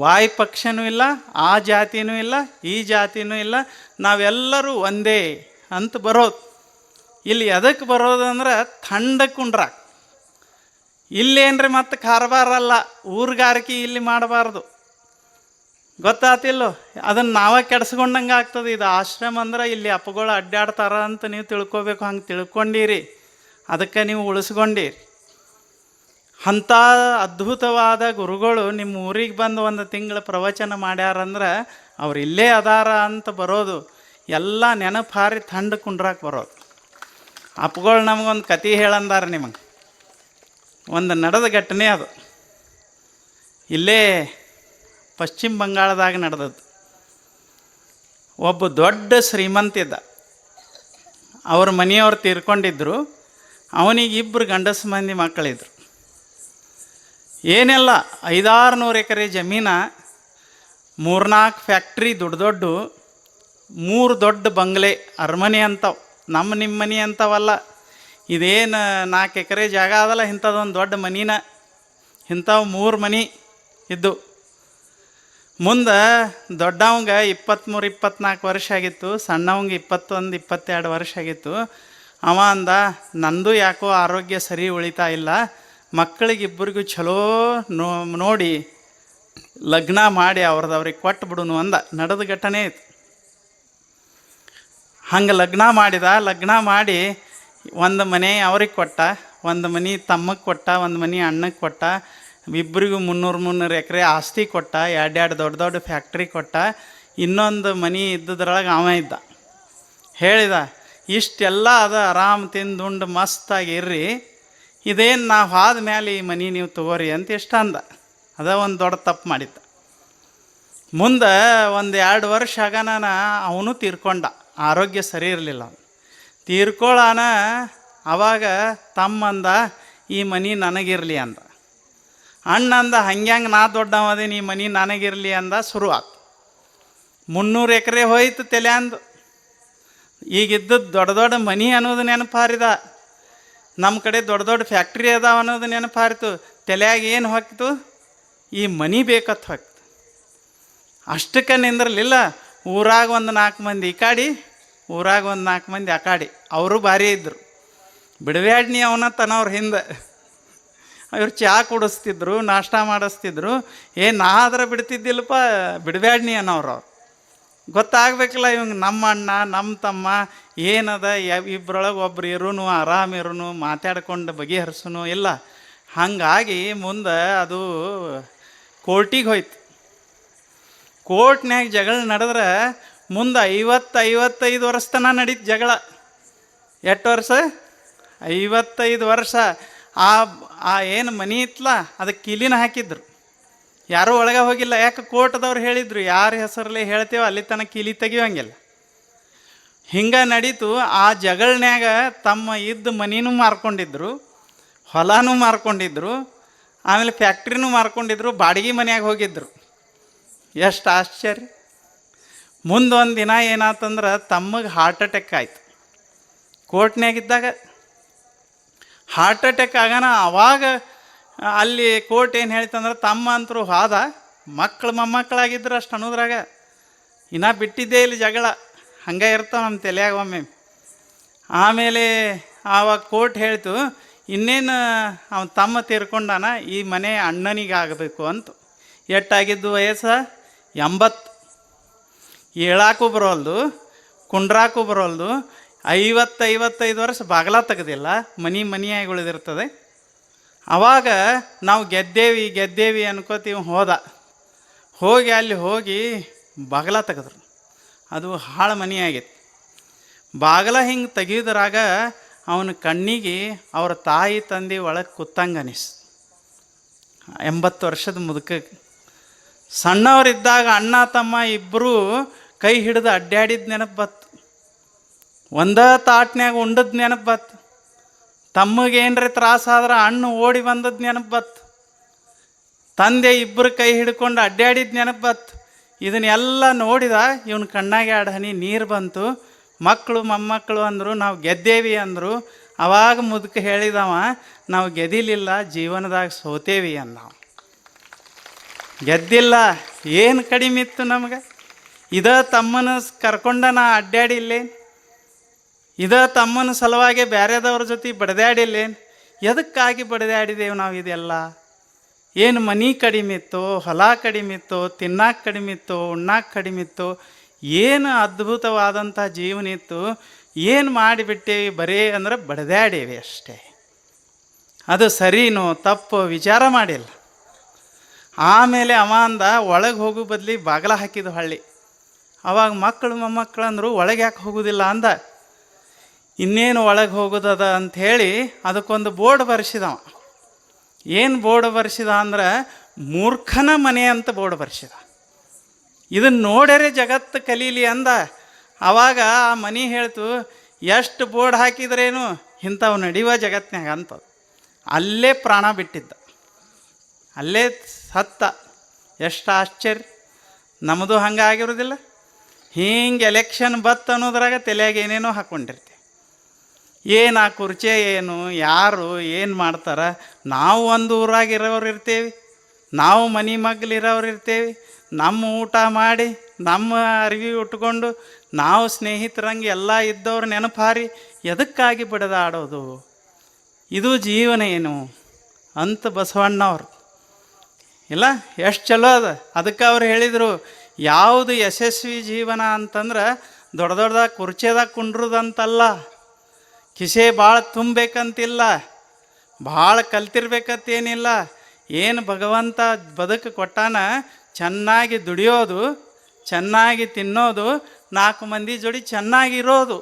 ವಾಯ್ ಪಕ್ಷನೂ ಇಲ್ಲ, ಆ ಜಾತಿನೂ ಇಲ್ಲ, ಈ ಜಾತಿನೂ ಇಲ್ಲ, ನಾವೆಲ್ಲರೂ ಒಂದೇ ಅಂತ ಬರೋದು. ಇಲ್ಲಿ ಎದಕ್ಕೆ ಬರೋದಂದ್ರೆ ಥಂಡಕ್ಕೆ ಕುಂಡ್ರಾಕ. ಇಲ್ಲೇನ್ರಿ ಮತ್ತೆ ಕಾರ್ಬಾರಲ್ಲ, ಊರುಗಾರಿಕೆ ಇಲ್ಲಿ ಮಾಡಬಾರ್ದು. ಗೊತ್ತಾತಿಲ್ಲೋ? ಅದನ್ನು ನಾವೇ ಕೆಡಿಸ್ಕೊಂಡಂಗೆ ಆಗ್ತದೆ. ಇದು ಆಶ್ರಮ ಅಂದ್ರೆ ಇಲ್ಲಿ ಅಪ್ಪಗಳು ಅಡ್ಡಾಡ್ತಾರ ಅಂತ ನೀವು ತಿಳ್ಕೊಬೇಕು. ಹಂಗೆ ತಿಳ್ಕೊಂಡಿರಿ, ಅದಕ್ಕೆ ನೀವು ಉಳಿಸ್ಕೊಂಡಿರಿ. ಅಂಥ ಅದ್ಭುತವಾದ ಗುರುಗಳು ನಿಮ್ಮ ಊರಿಗೆ ಬಂದು 1 ತಿಂಗಳ ಪ್ರವಚನ ಮಾಡ್ಯಾರಂದ್ರೆ ಅವ್ರು ಇಲ್ಲೇ ಅದಾರ ಅಂತ ಬರೋದು. ಎಲ್ಲ ನೆನಪು ಹಾರಿ ಥಂಡ ಕುಂಡ್ರಾಕ ಬರೋದು. ಅಪ್ಪಗಳು ನಮಗೊಂದು ಕತೆ ಹೇಳಂದಾರ ನಿಮಗೆ. ಒಂದು ನಡೆದ ಘಟನೆ ಅದು. ಇಲ್ಲೇ ಪಶ್ಚಿಮ ಬಂಗಾಳದಾಗ ನಡೆದದ್ದು. ಒಬ್ಬ ದೊಡ್ಡ ಶ್ರೀಮಂತ ಇದ್ದ. ಅವ್ರ ಮನೆಯವ್ರು ತೀರ್ಕೊಂಡಿದ್ರು. ಅವನಿಗೆ 2 ಗಂಡಸು ಮಂದಿ ಮಕ್ಕಳಿದ್ರು. ಏನೆಲ್ಲ 500-600 ಎಕರೆ ಜಮೀನ, 3-4 ಫ್ಯಾಕ್ಟ್ರಿ ದೊಡ್ಡ 3 ದೊಡ್ಡ ಬಂಗ್ಲೆ ಅರಮನೆ ಅಂತವು. ನಿಮ್ಮ ಮನೆ ಅಂತವಲ್ಲ. ಇದೇನು 4 ಎಕರೆ ಜಾಗ ಅದಲ್ಲ, ಇಂಥದ್ದೊಂದು ದೊಡ್ಡ ಮನಿನ. ಇಂಥವು 3 ಮನೆ ಇದ್ದು. ಮುಂದೆ ದೊಡ್ಡವಂಗೆ 23-24 ವರ್ಷ ಆಗಿತ್ತು, ಸಣ್ಣವಂಗೆ 21-22 ವರ್ಷ ಆಗಿತ್ತು. ಅವ ಅಂದ, ನಂದು ಯಾಕೋ ಆರೋಗ್ಯ ಸರಿ ಉಳಿತಾ ಇಲ್ಲ, ಮಕ್ಕಳಿಗಿಬ್ಬರಿಗೂ ಚಲೋ ನೋಡಿ ಲಗ್ನ ಮಾಡಿ ಅವ್ರಿಗೆ ಕೊಟ್ಟು ಬಿಡುನು ಅಂದ. ನಡೆದ ಘಟನೆ ಇತ್ತು. ಹಂಗೆ ಲಗ್ನ ಮಾಡಿ ಒಂದು ಮನೆ ಅವ್ರಿಗೆ ಕೊಟ್ಟ, ಒಂದು ಮನೆ ತಮ್ಮಗೆ ಕೊಟ್ಟ, ಒಂದು ಮನೆ ಅಣ್ಣಗೆ ಕೊಟ್ಟ, ಇಬ್ಬರಿಗೂ 300 ಎಕರೆ ಆಸ್ತಿ ಕೊಟ್ಟ, 2 ದೊಡ್ಡ ಫ್ಯಾಕ್ಟ್ರಿ ಕೊಟ್ಟ. ಇನ್ನೊಂದು ಮನೆ ಇದ್ದದ್ರೊಳಗೆ ಅವ ಇದ್ದ. ಹೇಳಿದ, ಇಷ್ಟೆಲ್ಲ ಅದ, ಆರಾಮ್ ತಿಂದುಂಡು ಮಸ್ತಾಗಿ ಇರ್ರಿ, ಇದೇನು ನಾವು ಆದ್ಮೇಲೆ ಈ ಮನೆ ನೀವು ತಗೋರಿ ಅಂತ ಎಷ್ಟು ಅಂದ. ಅದ ಒಂದು ದೊಡ್ಡ ತಪ್ಪು ಮಾಡಿದ್ದ. ಮುಂದೆ 1-2 ವರ್ಷ ಆಗಾನ ಅವನು ತೀರ್ಕೊಂಡ. ಆರೋಗ್ಯ ಸರಿ ಇರಲಿಲ್ಲ. ತೀರ್ಕೊಳ್ಳಾನ ಅವಾಗ ತಮ್ಮಂದ, ಈ ಮನೆ ನನಗಿರಲಿ ಅಂದ. ಅಣ್ಣಂದ, ಹಂಗ್ಯಾಂಗೆ ನಾ ದೊಡ್ಡವದೇನು, ಈ ಮನೆ ನನಗಿರಲಿ ಅಂದ. ಶುರು ಆತು. 300 ಎಕರೆ ಹೋಯ್ತು ತಲೆ ಅಂದು. ಈಗಿದ್ದದ್ದು ದೊಡ್ಡ ಮನೆ ಅನ್ನೋದು ನೆನಪಾರಿದ. ನಮ್ಮ ಕಡೆ ದೊಡ್ಡ ಫ್ಯಾಕ್ಟ್ರಿ ಅದಾವ ಅನ್ನೋದು ನೆನಪಾರಿತು. ತಲೆಯಾಗ ಏನು ಹಾಕಿತು, ಈ ಮನೆ ಬೇಕತ್ತು ಹಾಕ್ತು. ಅಷ್ಟಕ್ಕೆ ನಿಂದಿರಲಿಲ್ಲ. ಊರಾಗ 4 ಮಂದಿ ಈ ಕಾಡಿ, ಊರಾಗ 4 ಮಂದಿ ಆ ಕಾಡಿ. ಅವರು ಭಾರಿ ಇದ್ದರು. ಬಿಡಬ್ಯಾಡ್ನಿ ಅವನ ತನವ್ರ ಹಿಂದೆ. ಅವ್ರು ಚಹಾ ಕುಡಿಸ್ತಿದ್ರು, ನಾಷ್ಟ ಮಾಡಿಸ್ತಿದ್ರು. ನಾ ಆದ್ರೆ ಬಿಡ್ತಿದ್ದಿಲ್ಲಪ್ಪ, ಬಿಡಬ್ಯಾಡ್ನಿ ಅನ್ನೋರು. ಅವ್ರು ಗೊತ್ತಾಗಬೇಕಲ್ಲ ಇವಂಗೆ ನಮ್ಮ ಅಣ್ಣ ನಮ್ಮ ತಮ್ಮ ಏನದ, ಇಬ್ಬರೊಳಗೆ ಒಬ್ರು ಇರೋನು, ಆರಾಮಿರೋನು, ಮಾತಾಡ್ಕೊಂಡು ಬಗೆಹರಿಸೋನು ಇಲ್ಲ. ಹಾಗಾಗಿ ಮುಂದೆ ಅದು ಕೋರ್ಟಿಗೆ ಹೋಯ್ತು. ಕೋರ್ಟ್ನ್ಯಾಗ ಜಗಳ ನಡೆದ್ರೆ ಮುಂದೆ 50-55 ವರ್ಷ ತನಕ ನಡೀತು ಜಗಳ. ಎಷ್ಟು ವರ್ಷ? 55 ವರ್ಷ. ಆ ಏನು ಮನೆ ಇತ್ತಲ್ಲ, ಅದಕ್ಕೆ ಕಿಲಿನ ಹಾಕಿದ್ರು. ಯಾರೂ ಒಳಗೆ ಹೋಗಿಲ್ಲ. ಯಾಕೆ? ಕೋರ್ಟ್ದವ್ರು ಹೇಳಿದರು, ಯಾರ ಹೆಸರಲ್ಲಿ ಹೇಳ್ತೇವೆ ಅಲ್ಲಿ ತನಕ ಕಿಲಿ ತೆಗಿಯೋಂಗಿಲ್ಲ. ಹಿಂಗೆ ನಡೀತು. ಆ ಜಗಳನ್ಯಾಗ ತಮ್ಮ ಇದ್ದ ಮನಿನೂ ಮಾರ್ಕೊಂಡಿದ್ರು, ಹೊಲನೂ ಮಾರ್ಕೊಂಡಿದ್ರು, ಆಮೇಲೆ ಫ್ಯಾಕ್ಟ್ರಿನೂ ಮಾರ್ಕೊಂಡಿದ್ರು, ಬಾಡಿಗೆ ಮನ್ಯಾಗ ಹೋಗಿದ್ರು. ಎಷ್ಟು ಆಶ್ಚರ್ಯ. ಮುಂದೊಂದು ದಿನ ಏನಾತಂದ್ರೆ ತಮ್ಮಗೆ ಹಾರ್ಟ್ ಅಟ್ಯಾಕ್ ಆಯ್ತು. ಕೋರ್ಟ್ನ್ಯಾಗಿದ್ದಾಗ ಹಾರ್ಟ್ ಅಟ್ಯಾಕ್ ಆಗೋಣ. ಅವಾಗ ಅಲ್ಲಿ ಕೋರ್ಟ್ ಏನು ಹೇಳ್ತಂದ್ರೆ, ತಮ್ಮ ಅಂತರೂ ಹೋದ, ಮೊಮ್ಮಕ್ಕಳಾಗಿದ್ರು ಅಷ್ಟು ಅನ್ನೋದ್ರಾಗ ಇನ್ನೂ ಬಿಟ್ಟಿದ್ದೇ ಇಲ್ಲಿ ಜಗಳ. ಹಂಗೆ ಇರ್ತಾವೆ ನಮ್ಮ ತಲೆಯಾಗ ಒಮ್ಮೆ. ಆಮೇಲೆ ಆವಾಗ ಕೋರ್ಟ್ ಹೇಳ್ತು, ಇನ್ನೇನು ಅವನ ತಮ್ಮ ತೀರ್ಕೊಂಡಾನ, ಈ ಮನೆ ಅಣ್ಣನಿಗೆ ಆಗಬೇಕು ಅಂತ. ಎಷ್ಟಾಗಿದ್ದು ವಯಸ್ಸು? 80. ಹೇಳಾಕು ಬರೋಲ್ದು, ಕುಂಡ್ರಾಕು ಬರೋಲ್ದು. 50-55 ವರ್ಷ ಬಾಗಲ ತೆಗೆದಿಲ್ಲ, ಮನೆಯಾಗಿ ಉಳಿದಿರ್ತದೆ. ಆವಾಗ ನಾವು ಗೆದ್ದೇವಿ ಅನ್ಕೋತೀವಿ. ಅಲ್ಲಿ ಹೋಗಿ ಬಾಗಲ ತೆಗೆದ್ರು. ಅದು ಹಾಳು ಮನೆ ಆಗಿತ್ತು. ಬಾಗಲ ಹಿಂಗೆ ತೆಗಿಯೋದ್ರಾಗ ಅವನ ಕಣ್ಣಿಗೆ ಅವ್ರ ತಾಯಿ ತಂದೆ ಒಳಗೆ ಕೂತಂಗೆ ಅನಿಸ್. 80 ವರ್ಷದ ಮುದುಕಕ್ಕೆ. ಸಣ್ಣವರಿದ್ದಾಗ ಅಣ್ಣ ತಮ್ಮ ಇಬ್ಬರು ಕೈ ಹಿಡಿದು ಅಡ್ಡಾಡಿದ ನೆನಪು ಬತ್ತು. ಒಂದೇ ತಾಟ್ನ್ಯಾಗ ಉಂಡದ ನೆನಪು ಬತ್ತು. ತಮ್ಮಗೇನ್ರಿ ತ್ರಾಸಾದ್ರೆ ಅಣ್ಣ ಓಡಿ ಬಂದದ್ದು ನೆನಪು ಬತ್ತು. ತಂದೆ ಇಬ್ಬರು ಕೈ ಹಿಡ್ಕೊಂಡು ಅಡ್ಡಾಡಿದ ನೆನಪು ಬತ್ತು. ಇದನ್ನೆಲ್ಲ ನೋಡಿದ ಇವನ ಕಣ್ಣಾಗೆ 2 ಹನಿ ನೀರು ಬಂತು. ಮಕ್ಕಳು ಮೊಮ್ಮಕ್ಕಳು ಅಂದರು, ನಾವು ಗೆದ್ದೇವಿ ಅಂದರು. ಅವಾಗ ಮುದುಕ ಹೇಳಿದವ, ನಾವು ಗೆದಿಲಿಲ್ಲ, ಜೀವನದಾಗ ಸೋತೇವಿ ಅಂದವ. ಗೆದ್ದಿಲ್ಲ. ಏನು ಕಡಿಮೆ ಇತ್ತು ನಮಗೆ? ತಮ್ಮನ ಕರ್ಕೊಂಡ ನಾ ಅಡ್ಡಾಡಿಲ್ಲೇನು? ತಮ್ಮನ ಸಲುವಾಗಿ ಬೇರೆದವ್ರ ಜೊತೆ ಬಡ್ದಾಡಿಲ್ಲೇನು? ಎದಕ್ಕಾಗಿ ಬಡ್ದಾಡಿದೇವು ನಾವು? ಇದೆಲ್ಲ ಏನು ಮನೆ ಕಡಿಮೆ ಇತ್ತು, ಹೊಲ ಕಡಿಮೆ ಇತ್ತು, ತಿನ್ನಕ್ಕೆ ಕಡಿಮೆ ಇತ್ತು, ಉಣ್ಣಕ್ಕೆ ಕಡಿಮೆ ಇತ್ತು? ಏನು ಅದ್ಭುತವಾದಂಥ ಜೀವನ ಇತ್ತು. ಏನು ಮಾಡಿಬಿಟ್ಟೇವಿ? ಬರೀ ಅಂದ್ರೆ ಬಡ್ದಾಡೇವಿ ಅಷ್ಟೇ. ಅದು ಸರಿನೋ ತಪ್ಪು ವಿಚಾರ ಮಾಡಿಲ್ಲ. ಆಮೇಲೆ ಅವ ಅಂದ, ಒಳಗೆ ಹೋಗೋ ಬದಲಿ ಬಾಗಿಲ ಹಾಕಿದ್ದು ಹಳ್ಳಿ. ಅವಾಗ ಮಕ್ಕಳು ಮೊಮ್ಮಕ್ಕಳು ಅಂದರು, ಒಳಗೆ ಯಾಕೆ ಹೋಗೋದಿಲ್ಲ ಅಂದ. ಇನ್ನೇನು ಒಳಗೆ ಹೋಗೋದದ ಅಂಥೇಳಿ ಅದಕ್ಕೊಂದು ಬೋರ್ಡ್ ಬರೆಸಿದವ. ಏನು ಬೋರ್ಡ್ ಬರೆಸಿದ ಅಂದ್ರೆ, ಮೂರ್ಖನ ಮನೆ ಅಂತ ಬೋರ್ಡ್ ಬರೆಸಿದ. ಇದನ್ನು ನೋಡ್ಯಾರೆ ಜಗತ್ತು ಕಲೀಲಿ ಅಂದ. ಆವಾಗ ಆ ಮನೆ ಹೇಳ್ತು, ಎಷ್ಟು ಬೋರ್ಡ್ ಹಾಕಿದ್ರೇನು ಇಂಥವು ನಡೆಯುವ ಜಗತ್ತಿನಾಗ ಅಂತ ಅಲ್ಲೇ ಪ್ರಾಣ ಬಿಟ್ಟಿದ್ದ, ಅಲ್ಲೇ ಸತ್ತ. ಎಷ್ಟು ಆಶ್ಚರ್ಯ. ನಮ್ಮದು ಹಂಗೆ ಆಗಿರೋದಿಲ್ಲ. ಹಿಂಗೆ ಎಲೆಕ್ಷನ್ ಬತ್ತು ಅನ್ನೋದ್ರಾಗ ತಲೆಯಾಗ ಏನೇನೋ ಹಾಕ್ಕೊಂಡಿರ್ತೀವಿ. ಏನು ಆ ಕುರ್ಚಿ ಏನು, ಯಾರು ಏನು ಮಾಡ್ತಾರೆ. ನಾವು ಒಂದು ಊರಾಗ ಇರೋರು ಇರ್ತೀವಿ, ನಾವು ಮನೆ ಮಗ್ಲಿರೋರು ಇರ್ತೀವಿ. ನಮ್ಮ ಊಟ ಮಾಡಿ ನಮ್ಮ ಅರಿವಿ ಉಟ್ಕೊಂಡು ನಾವು ಸ್ನೇಹಿತರಂಗೆ ಎಲ್ಲ ಇದ್ದವ್ರು ನೆನಪಾರಿ ಎದಕ್ಕಾಗಿ ಬಡಿದಾಡೋದು, ಇದು ಜೀವನ ಏನು ಅಂತ ಬಸವಣ್ಣವ್ರು ಇಲ್ಲ ಎಷ್ಟು ಚಲೋ ಅದ. ಅದಕ್ಕೆ ಅವ್ರು ಹೇಳಿದರು, ಯಾವುದು ಯಶಸ್ವಿ ಜೀವನ ಅಂತಂದ್ರೆ ದೊಡ್ಡ ದೊಡ್ಡದಾಗ ಕುರ್ಚಿದಾಗ ಕುಂಡ್ರದಂತಲ್ಲ, ಕಿಸೆ ಭಾಳ ತುಂಬಬೇಕಂತಿಲ್ಲ, ಭಾಳ ಕಲ್ತಿರ್ಬೇಕಂತೇನಿಲ್ಲ. ಏನು ಭಗವಂತ ಬದುಕು ಕೊಟ್ಟಾನ, ಚೆನ್ನಾಗಿ ದುಡಿಯೋದು, ಚೆನ್ನಾಗಿ ತಿನ್ನೋದು, 4 ಮಂದಿ ಜೋಡಿ ಚೆನ್ನಾಗಿರೋದು,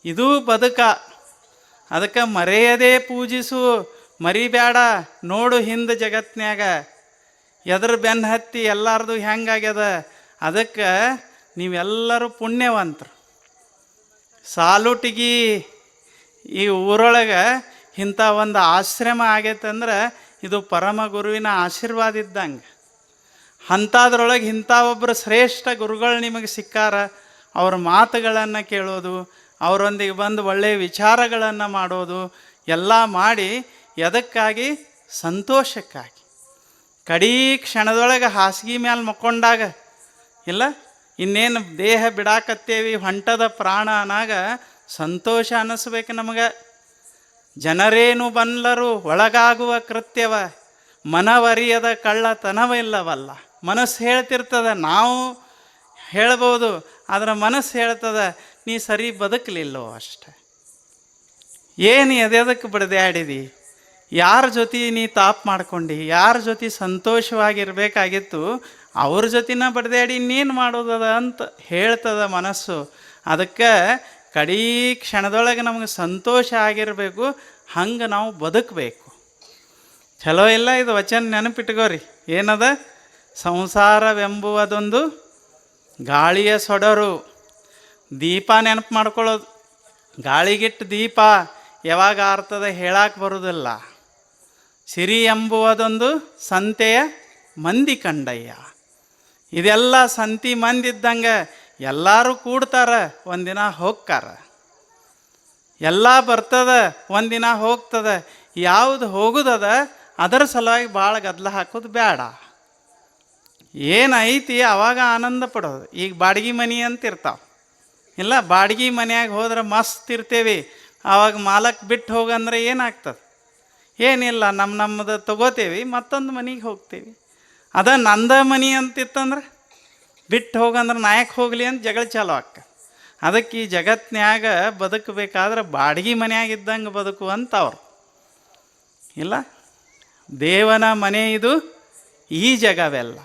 ಇದು ಬದುಕ. ಅದಕ್ಕೆ ಮರೆಯದೇ ಪೂಜಿಸು, ಮರಿಬೇಡ. ನೋಡು ಹಿಂದೆ ಜಗತ್ನ್ಯಾಗ ಎದ್ರ ಬೆನ್ನು ಹತ್ತಿ ಎಲ್ಲರದು ಹೆಂಗಾಗ್ಯದ. ಅದಕ್ಕೆ ನೀವೆಲ್ಲರೂ ಪುಣ್ಯವಂತರು. ಸಾಲುಟಿಗಿ ಈ ಊರೊಳಗೆ ಇಂಥ ಒಂದು ಆಶ್ರಮ ಆಗೈತಂದ್ರೆ ಇದು ಪರಮ ಗುರುವಿನ ಆಶೀರ್ವಾದ ಇದ್ದಂಗೆ. ಅಂಥದ್ರೊಳಗೆ ಇಂಥ ಒಬ್ಬರು ಶ್ರೇಷ್ಠ ಗುರುಗಳು ನಿಮಗೆ ಸಿಕ್ಕಾರ. ಅವ್ರ ಮಾತುಗಳನ್ನು ಕೇಳೋದು, ಅವರೊಂದಿಗೆ ಬಂದು ಒಳ್ಳೆಯ ವಿಚಾರಗಳನ್ನು ಮಾಡೋದು ಎಲ್ಲ ಮಾಡಿ ಎದಕ್ಕಾಗಿ? ಸಂತೋಷಕ್ಕಾಗಿ. ಕಡೀ ಕ್ಷಣದೊಳಗೆ ಹಾಸಿಗೆ ಮ್ಯಾಲೆ ಮಕ್ಕೊಂಡಾಗ ಇಲ್ಲ ಇನ್ನೇನು ದೇಹ ಬಿಡಾಕತ್ತೇವಿ, ಹೊಂಟದ ಪ್ರಾಣ ಅನ್ನಾಗ ಸಂತೋಷ ಅನ್ನಿಸ್ಬೇಕು ನಮಗೆ. ಜನರೇನು ಬನ್ಲರು ಒಳಗಾಗುವ ಕೃತ್ಯವ, ಮನವರಿಯದ ಕಳ್ಳತನವಿಲ್ಲವಲ್ಲ. ಮನಸ್ಸು ಹೇಳ್ತಿರ್ತದೆ, ನಾವು ಹೇಳ್ಬೋದು, ಆದರೆ ಮನಸ್ಸು ಹೇಳ್ತದೆ ನೀ ಸರಿ ಬದುಕಲಿಲ್ಲೋ ಅಷ್ಟೆ. ಏನು ಎದೆದಕ್ಕೆ ಬಡ್ದಾಡಿದಿ, ಯಾರ ಜೊತೆ ನೀ ತಾಪ್ ಮಾಡ್ಕೊಂಡು, ಯಾರ ಜೊತೆ ಸಂತೋಷವಾಗಿರ್ಬೇಕಾಗಿತ್ತು ಅವ್ರ ಜೊತೆನ ಬಡ್ದಾಡಿ ಇನ್ನೇನು ಮಾಡೋದದ ಅಂತ ಹೇಳ್ತದ ಮನಸ್ಸು. ಅದಕ್ಕೆ ಕಡೀ ಕ್ಷಣದೊಳಗೆ ನಮಗೆ ಸಂತೋಷ ಆಗಿರಬೇಕು, ಹಂಗೆ ನಾವು ಬದುಕಬೇಕು. ಚಲೋ ಇಲ್ಲ ಇದು ವಚನ ನೆನಪಿಟ್ಕೋರಿ. ಏನದ? ಸಂಸಾರವೆಂಬುವುದೊಂದು ಗಾಳಿಯ ಸೊಡರು. ದೀಪ ನೆನಪು ಮಾಡ್ಕೊಳ್ಳೋದು. ಗಾಳಿಗಿಟ್ಟು ದೀಪ ಯಾವಾಗ ಆರ್ತದೆ ಹೇಳಕ್ಕೆ ಬರೋದಿಲ್ಲ. ಸಿರಿ ಎಂಬುವುದೊಂದು ಸಂತೆಯ ಮಂದಿ ಕಂಡಯ್ಯ. ಇದೆಲ್ಲ ಸಂತಿ ಮಂದಿ ಇದ್ದಂಗೆ, ಎಲ್ಲರೂ ಕೂಡ್ತಾರ, ಒಂದಿನ ಹೋಗ್ತಾರ. ಎಲ್ಲ ಬರ್ತದ, ಒಂದಿನ ಹೋಗ್ತದ. ಯಾವುದು ಹೋಗುದದ ಅದರ ಸಲುವಾಗಿ ಭಾಳ ಗದ್ದಲ ಹಾಕೋದು ಬೇಡ. ಏನೈತಿ ಅವಾಗ ಆನಂದ ಪಡೋದು. ಈಗ ಬಾಡಿಗೆ ಮನೆ ಅಂತ ಇರ್ತಾವೆ ಇಲ್ಲ, ಬಾಡಿಗೆ ಮನ್ಯಾಗ ಹೋದ್ರೆ ಮಸ್ತ್ ಇರ್ತೇವಿ. ಆವಾಗ ಮಾಲಕ್ ಬಿಟ್ಟು ಹೋಗಂದ್ರೆ ಏನಾಗ್ತದೆ? ಏನಿಲ್ಲ, ನಮ್ಮದು ತಗೋತೇವಿ, ಮತ್ತೊಂದು ಮನೆಗೆ ಹೋಗ್ತೇವಿ. ಅದ ನಂದ ಮನೆ ಅಂತಿತ್ತಂದ್ರೆ ಬಿಟ್ಟು ಹೋಗಂದ್ರೆ ನಾಯಕ್ ಹೋಗಲಿ ಅಂತ ಜಗಳ ಚಾಲು ಆಕ. ಅದಕ್ಕೆ ಈ ಜಗತ್ನ್ಯಾಗ ಬದುಕಬೇಕಾದ್ರೆ ಬಾಡಿಗೆ ಮನೆಯಾಗಿದ್ದಂಗೆ ಬದುಕು ಅಂತ ಅವ್ರು ಇಲ್ಲ. ದೇವನ ಮನೆ ಇದು, ಈ ಜಗವೆಲ್ಲ,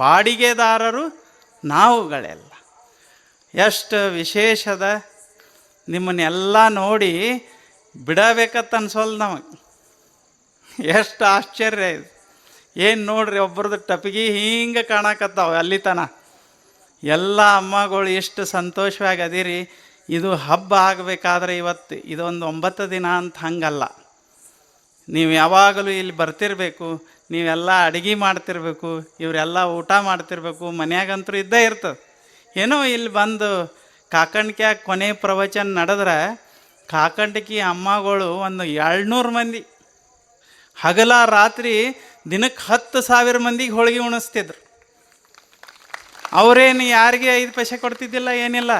ಬಾಡಿಗೆದಾರರು ನಾವುಗಳೆಲ್ಲ. ಎಷ್ಟು ವಿಶೇಷದ. ನಿಮ್ಮನ್ನೆಲ್ಲ ನೋಡಿ ಬಿಡಬೇಕತ್ತ ಅನ್ಸೋಲ್ಲ ನಮಗೆ. ಎಷ್ಟು ಆಶ್ಚರ್ಯ ಇದು. ಏನು ನೋಡ್ರಿ, ಒಬ್ರದ್ದು ಟಪಿಗೆ ಹಿಂಗೆ ಕಾಣಕತ್ತಾವ ಅಲ್ಲಿ ತನ. ಎಲ್ಲ ಅಮ್ಮಗಳು ಎಷ್ಟು ಸಂತೋಷವಾಗಿ ಅದಿರಿ. ಇದು ಹಬ್ಬ ಆಗಬೇಕಾದ್ರೆ ಇವತ್ತು ಇದೊಂದು 9 ದಿನ ಅಂತ ಹಂಗಲ್ಲ. ನೀವು ಯಾವಾಗಲೂ ಇಲ್ಲಿ ಬರ್ತಿರ್ಬೇಕು, ನೀವೆಲ್ಲ ಅಡುಗೆ ಮಾಡ್ತಿರ್ಬೇಕು, ಇವರೆಲ್ಲ ಊಟ ಮಾಡ್ತಿರ್ಬೇಕು. ಮನ್ಯಾಗಂತೂ ಇದ್ದೇ ಇರ್ತದೆ. ಏನೋ ಇಲ್ಲಿ ಬಂದು ಕಾಕಂಡ್ಕ್ಯಾಗ ಕೊನೆ ಪ್ರವಚನ ನಡೆದ್ರೆ ಕಾಕಂಡ್ಕಿ ಅಮ್ಮಗಳು ಒಂದು 200 ಮಂದಿ ಹಗಲ ರಾತ್ರಿ ದಿನಕ್ಕೆ 10,000 ಮಂದಿಗೆ ಹೋಳಿಗೆ ಉಣಿಸ್ತಿದ್ರು. ಅವರೇನು ಯಾರಿಗೆ 5 ಪೈಸೆ ಕೊಡ್ತಿದ್ದಿಲ್ಲ, ಏನಿಲ್ಲ.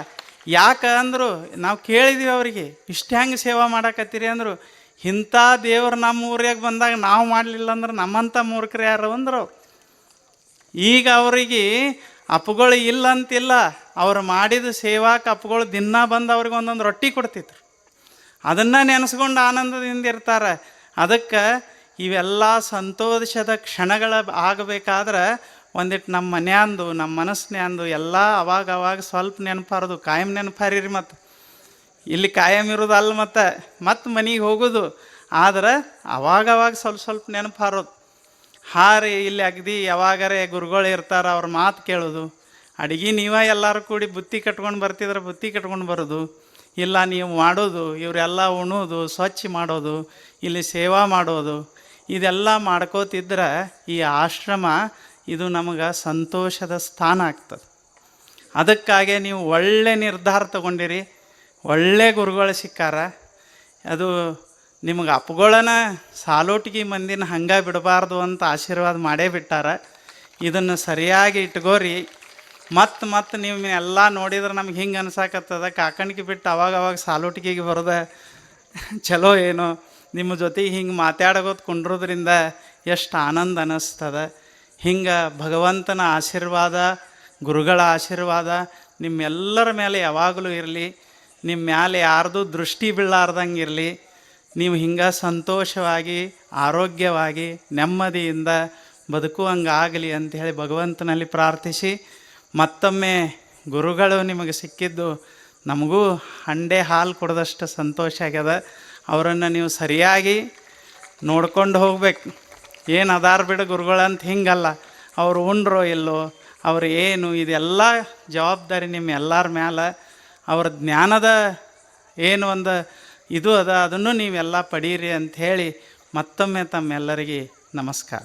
ಯಾಕೆ ಅಂದರು, ನಾವು ಕೇಳಿದ್ವಿ ಅವರಿಗೆ, ಇಷ್ಟು ಹೆಂಗೆ ಸೇವಾ ಮಾಡಕತ್ತೀರಿ ಅಂದರು. ಇಂಥ ದೇವ್ರು ನಮ್ಮ ಊರಾಗ ಬಂದಾಗ ನಾವು ಮಾಡಲಿಲ್ಲ ಅಂದ್ರೆ ನಮ್ಮಂಥ ಮೂರ್ಖರು ಯಾರು ಅಂದರು ಅವ್ರು. ಈಗ ಅವರಿಗೆ ಅಪ್ಪುಗಳು ಇಲ್ಲ ಅಂತಿಲ್ಲ, ಅವ್ರು ಮಾಡಿದ ಸೇವಾಕ್ಕೆ ಅಪ್ಪುಗಳು ದಿನ ಬಂದು ಅವ್ರಿಗೆ ಒಂದೊಂದು ರೊಟ್ಟಿ ಕೊಡ್ತಿದ್ರು. ಅದನ್ನು ನೆನೆಸ್ಕೊಂಡು ಆನಂದದಿಂದ ಇರ್ತಾರೆ. ಅದಕ್ಕೆ ಇವೆಲ್ಲ ಸಂತೋಷದ ಕ್ಷಣಗಳ ಆಗಬೇಕಾದ್ರೆ ಒಂದಿಟ್ಟು ನಮ್ಮ ಮನ್ಯಾಂದು, ನಮ್ಮ ಮನಸ್ಸಿನ್ಯಾಂದು ಎಲ್ಲ ಅವಾಗ ಸ್ವಲ್ಪ ನೆನಪಾರೋದು. ಕಾಯಂ ನೆನಪಾರಿರಿ. ಮತ್ತು ಇಲ್ಲಿ ಕಾಯಂ ಇರೋದಲ್ಲ, ಮತ್ತು ಮನೆಗೆ ಹೋಗೋದು. ಆದ್ರೆ ಅವಾಗವಾಗ ಸ್ವಲ್ಪ ನೆನಪಾರೋದು. ಹಾರಿ ಇಲ್ಲಿ ಅಗದಿ ಯಾವಾಗರೇ ಗುರುಗಳು ಇರ್ತಾರೆ, ಅವ್ರ ಮಾತು ಕೇಳೋದು. ಅಡುಗೆ ನೀವೇ ಎಲ್ಲರೂ ಕೂಡಿ ಬುತ್ತಿ ಕಟ್ಕೊಂಡು ಬರ್ತಿದ್ರೆ ಬುತ್ತಿ ಕಟ್ಕೊಂಡು ಬರೋದು. ಇಲ್ಲ ನೀವು ಮಾಡೋದು, ಇವರೆಲ್ಲ ಉಣೋದು, ಸ್ವಚ್ಛ ಮಾಡೋದು, ಇಲ್ಲಿ ಸೇವಾ ಮಾಡೋದು, ಇದೆಲ್ಲ ಮಾಡ್ಕೋತಿದ್ರೆ ಈ ಆಶ್ರಮ ಇದು ನಮಗೆ ಸಂತೋಷದ ಸ್ಥಾನ ಆಗ್ತದೆ. ಅದಕ್ಕಾಗೆ ನೀವು ಒಳ್ಳೆ ನಿರ್ಧಾರ ತಗೊಂಡಿರಿ, ಒಳ್ಳೆ ಗುರುಗಳು ಸಿಕ್ಕಾರ. ಅದು ನಿಮಗೆ ಅಪ್ಪುಗಳನ್ನ ಸಾಲೋಟಿಗೆ ಮಂದಿನ ಹಂಗೆ ಬಿಡಬಾರ್ದು ಅಂತ ಆಶೀರ್ವಾದ ಮಾಡೇ ಬಿಟ್ಟಾರ. ಇದನ್ನು ಸರಿಯಾಗಿ ಇಟ್ಕೋರಿ. ಮತ್ತು ನೀವು ಎಲ್ಲ ನೋಡಿದ್ರೆ ನಮ್ಗೆ ಹಿಂಗೆ ಅನ್ಸಾಕತ್ತದ, ಕಾಕಣಿಕೆ ಬಿಟ್ಟು ಅವಾಗ ಸಾಲೋಟಿಗೆಗೆ ಬರೋದ ಚಲೋ ಏನೋ. ನಿಮ್ಮ ಜೊತೆಗೆ ಹಿಂಗೆ ಮಾತಾಡೋದು ಕುಂಡ್ರೋದ್ರಿಂದ ಎಷ್ಟು ಆನಂದ ಅನ್ನಿಸ್ತದ. ಹಿಂಗೆ ಭಗವಂತನ ಆಶೀರ್ವಾದ, ಗುರುಗಳ ಆಶೀರ್ವಾದ ನಿಮ್ಮೆಲ್ಲರ ಮೇಲೆ ಯಾವಾಗಲೂ ಇರಲಿ. ನಿಮ್ಮ ಮೇಲೆ ಯಾರ್ದು ದೃಷ್ಟಿ ಬೀಳಾರ್ದಂಗೆ ಇರಲಿ. ನೀವು ಹಿಂಗೆ ಸಂತೋಷವಾಗಿ, ಆರೋಗ್ಯವಾಗಿ, ನೆಮ್ಮದಿಯಿಂದ ಬದುಕುವಂಗಾಗಲಿ ಅಂಥೇಳಿ ಭಗವಂತನಲ್ಲಿ ಪ್ರಾರ್ಥಿಸಿ, ಮತ್ತೊಮ್ಮೆ ಗುರುಗಳು ನಿಮಗೆ ಸಿಕ್ಕಿದ್ದು ನಮಗೂ ಹಂಡೆ ಹಾಲು ಕೊಡದಷ್ಟು ಸಂತೋಷ ಆಗ್ಯದ. ಅವರನ್ನು ನೀವು ಸರಿಯಾಗಿ ನೋಡ್ಕೊಂಡು ಹೋಗ್ಬೇಕು. ಏನು ಅದಾರ ಬಿಡು ಗುರುಗಳಂತ ಹಿಂಗಲ್ಲ, ಅವರು ಉಂಡ್ರೋ ಇಲ್ಲೋ, ಅವ್ರು ಏನು, ಇದೆಲ್ಲ ಜವಾಬ್ದಾರಿ ನಿಮ್ಮ ಎಲ್ಲರ ಮ್ಯಾಲೆ. ಅವ್ರ ಜ್ಞಾನದ ಏನು ಒಂದು ಇದು ಅದ, ಅದನ್ನು ನೀವೆಲ್ಲ ಪಡೀರಿ ಅಂಥೇಳಿ ಮತ್ತೊಮ್ಮೆ ತಮ್ಮೆಲ್ಲರಿಗೆ ನಮಸ್ಕಾರ.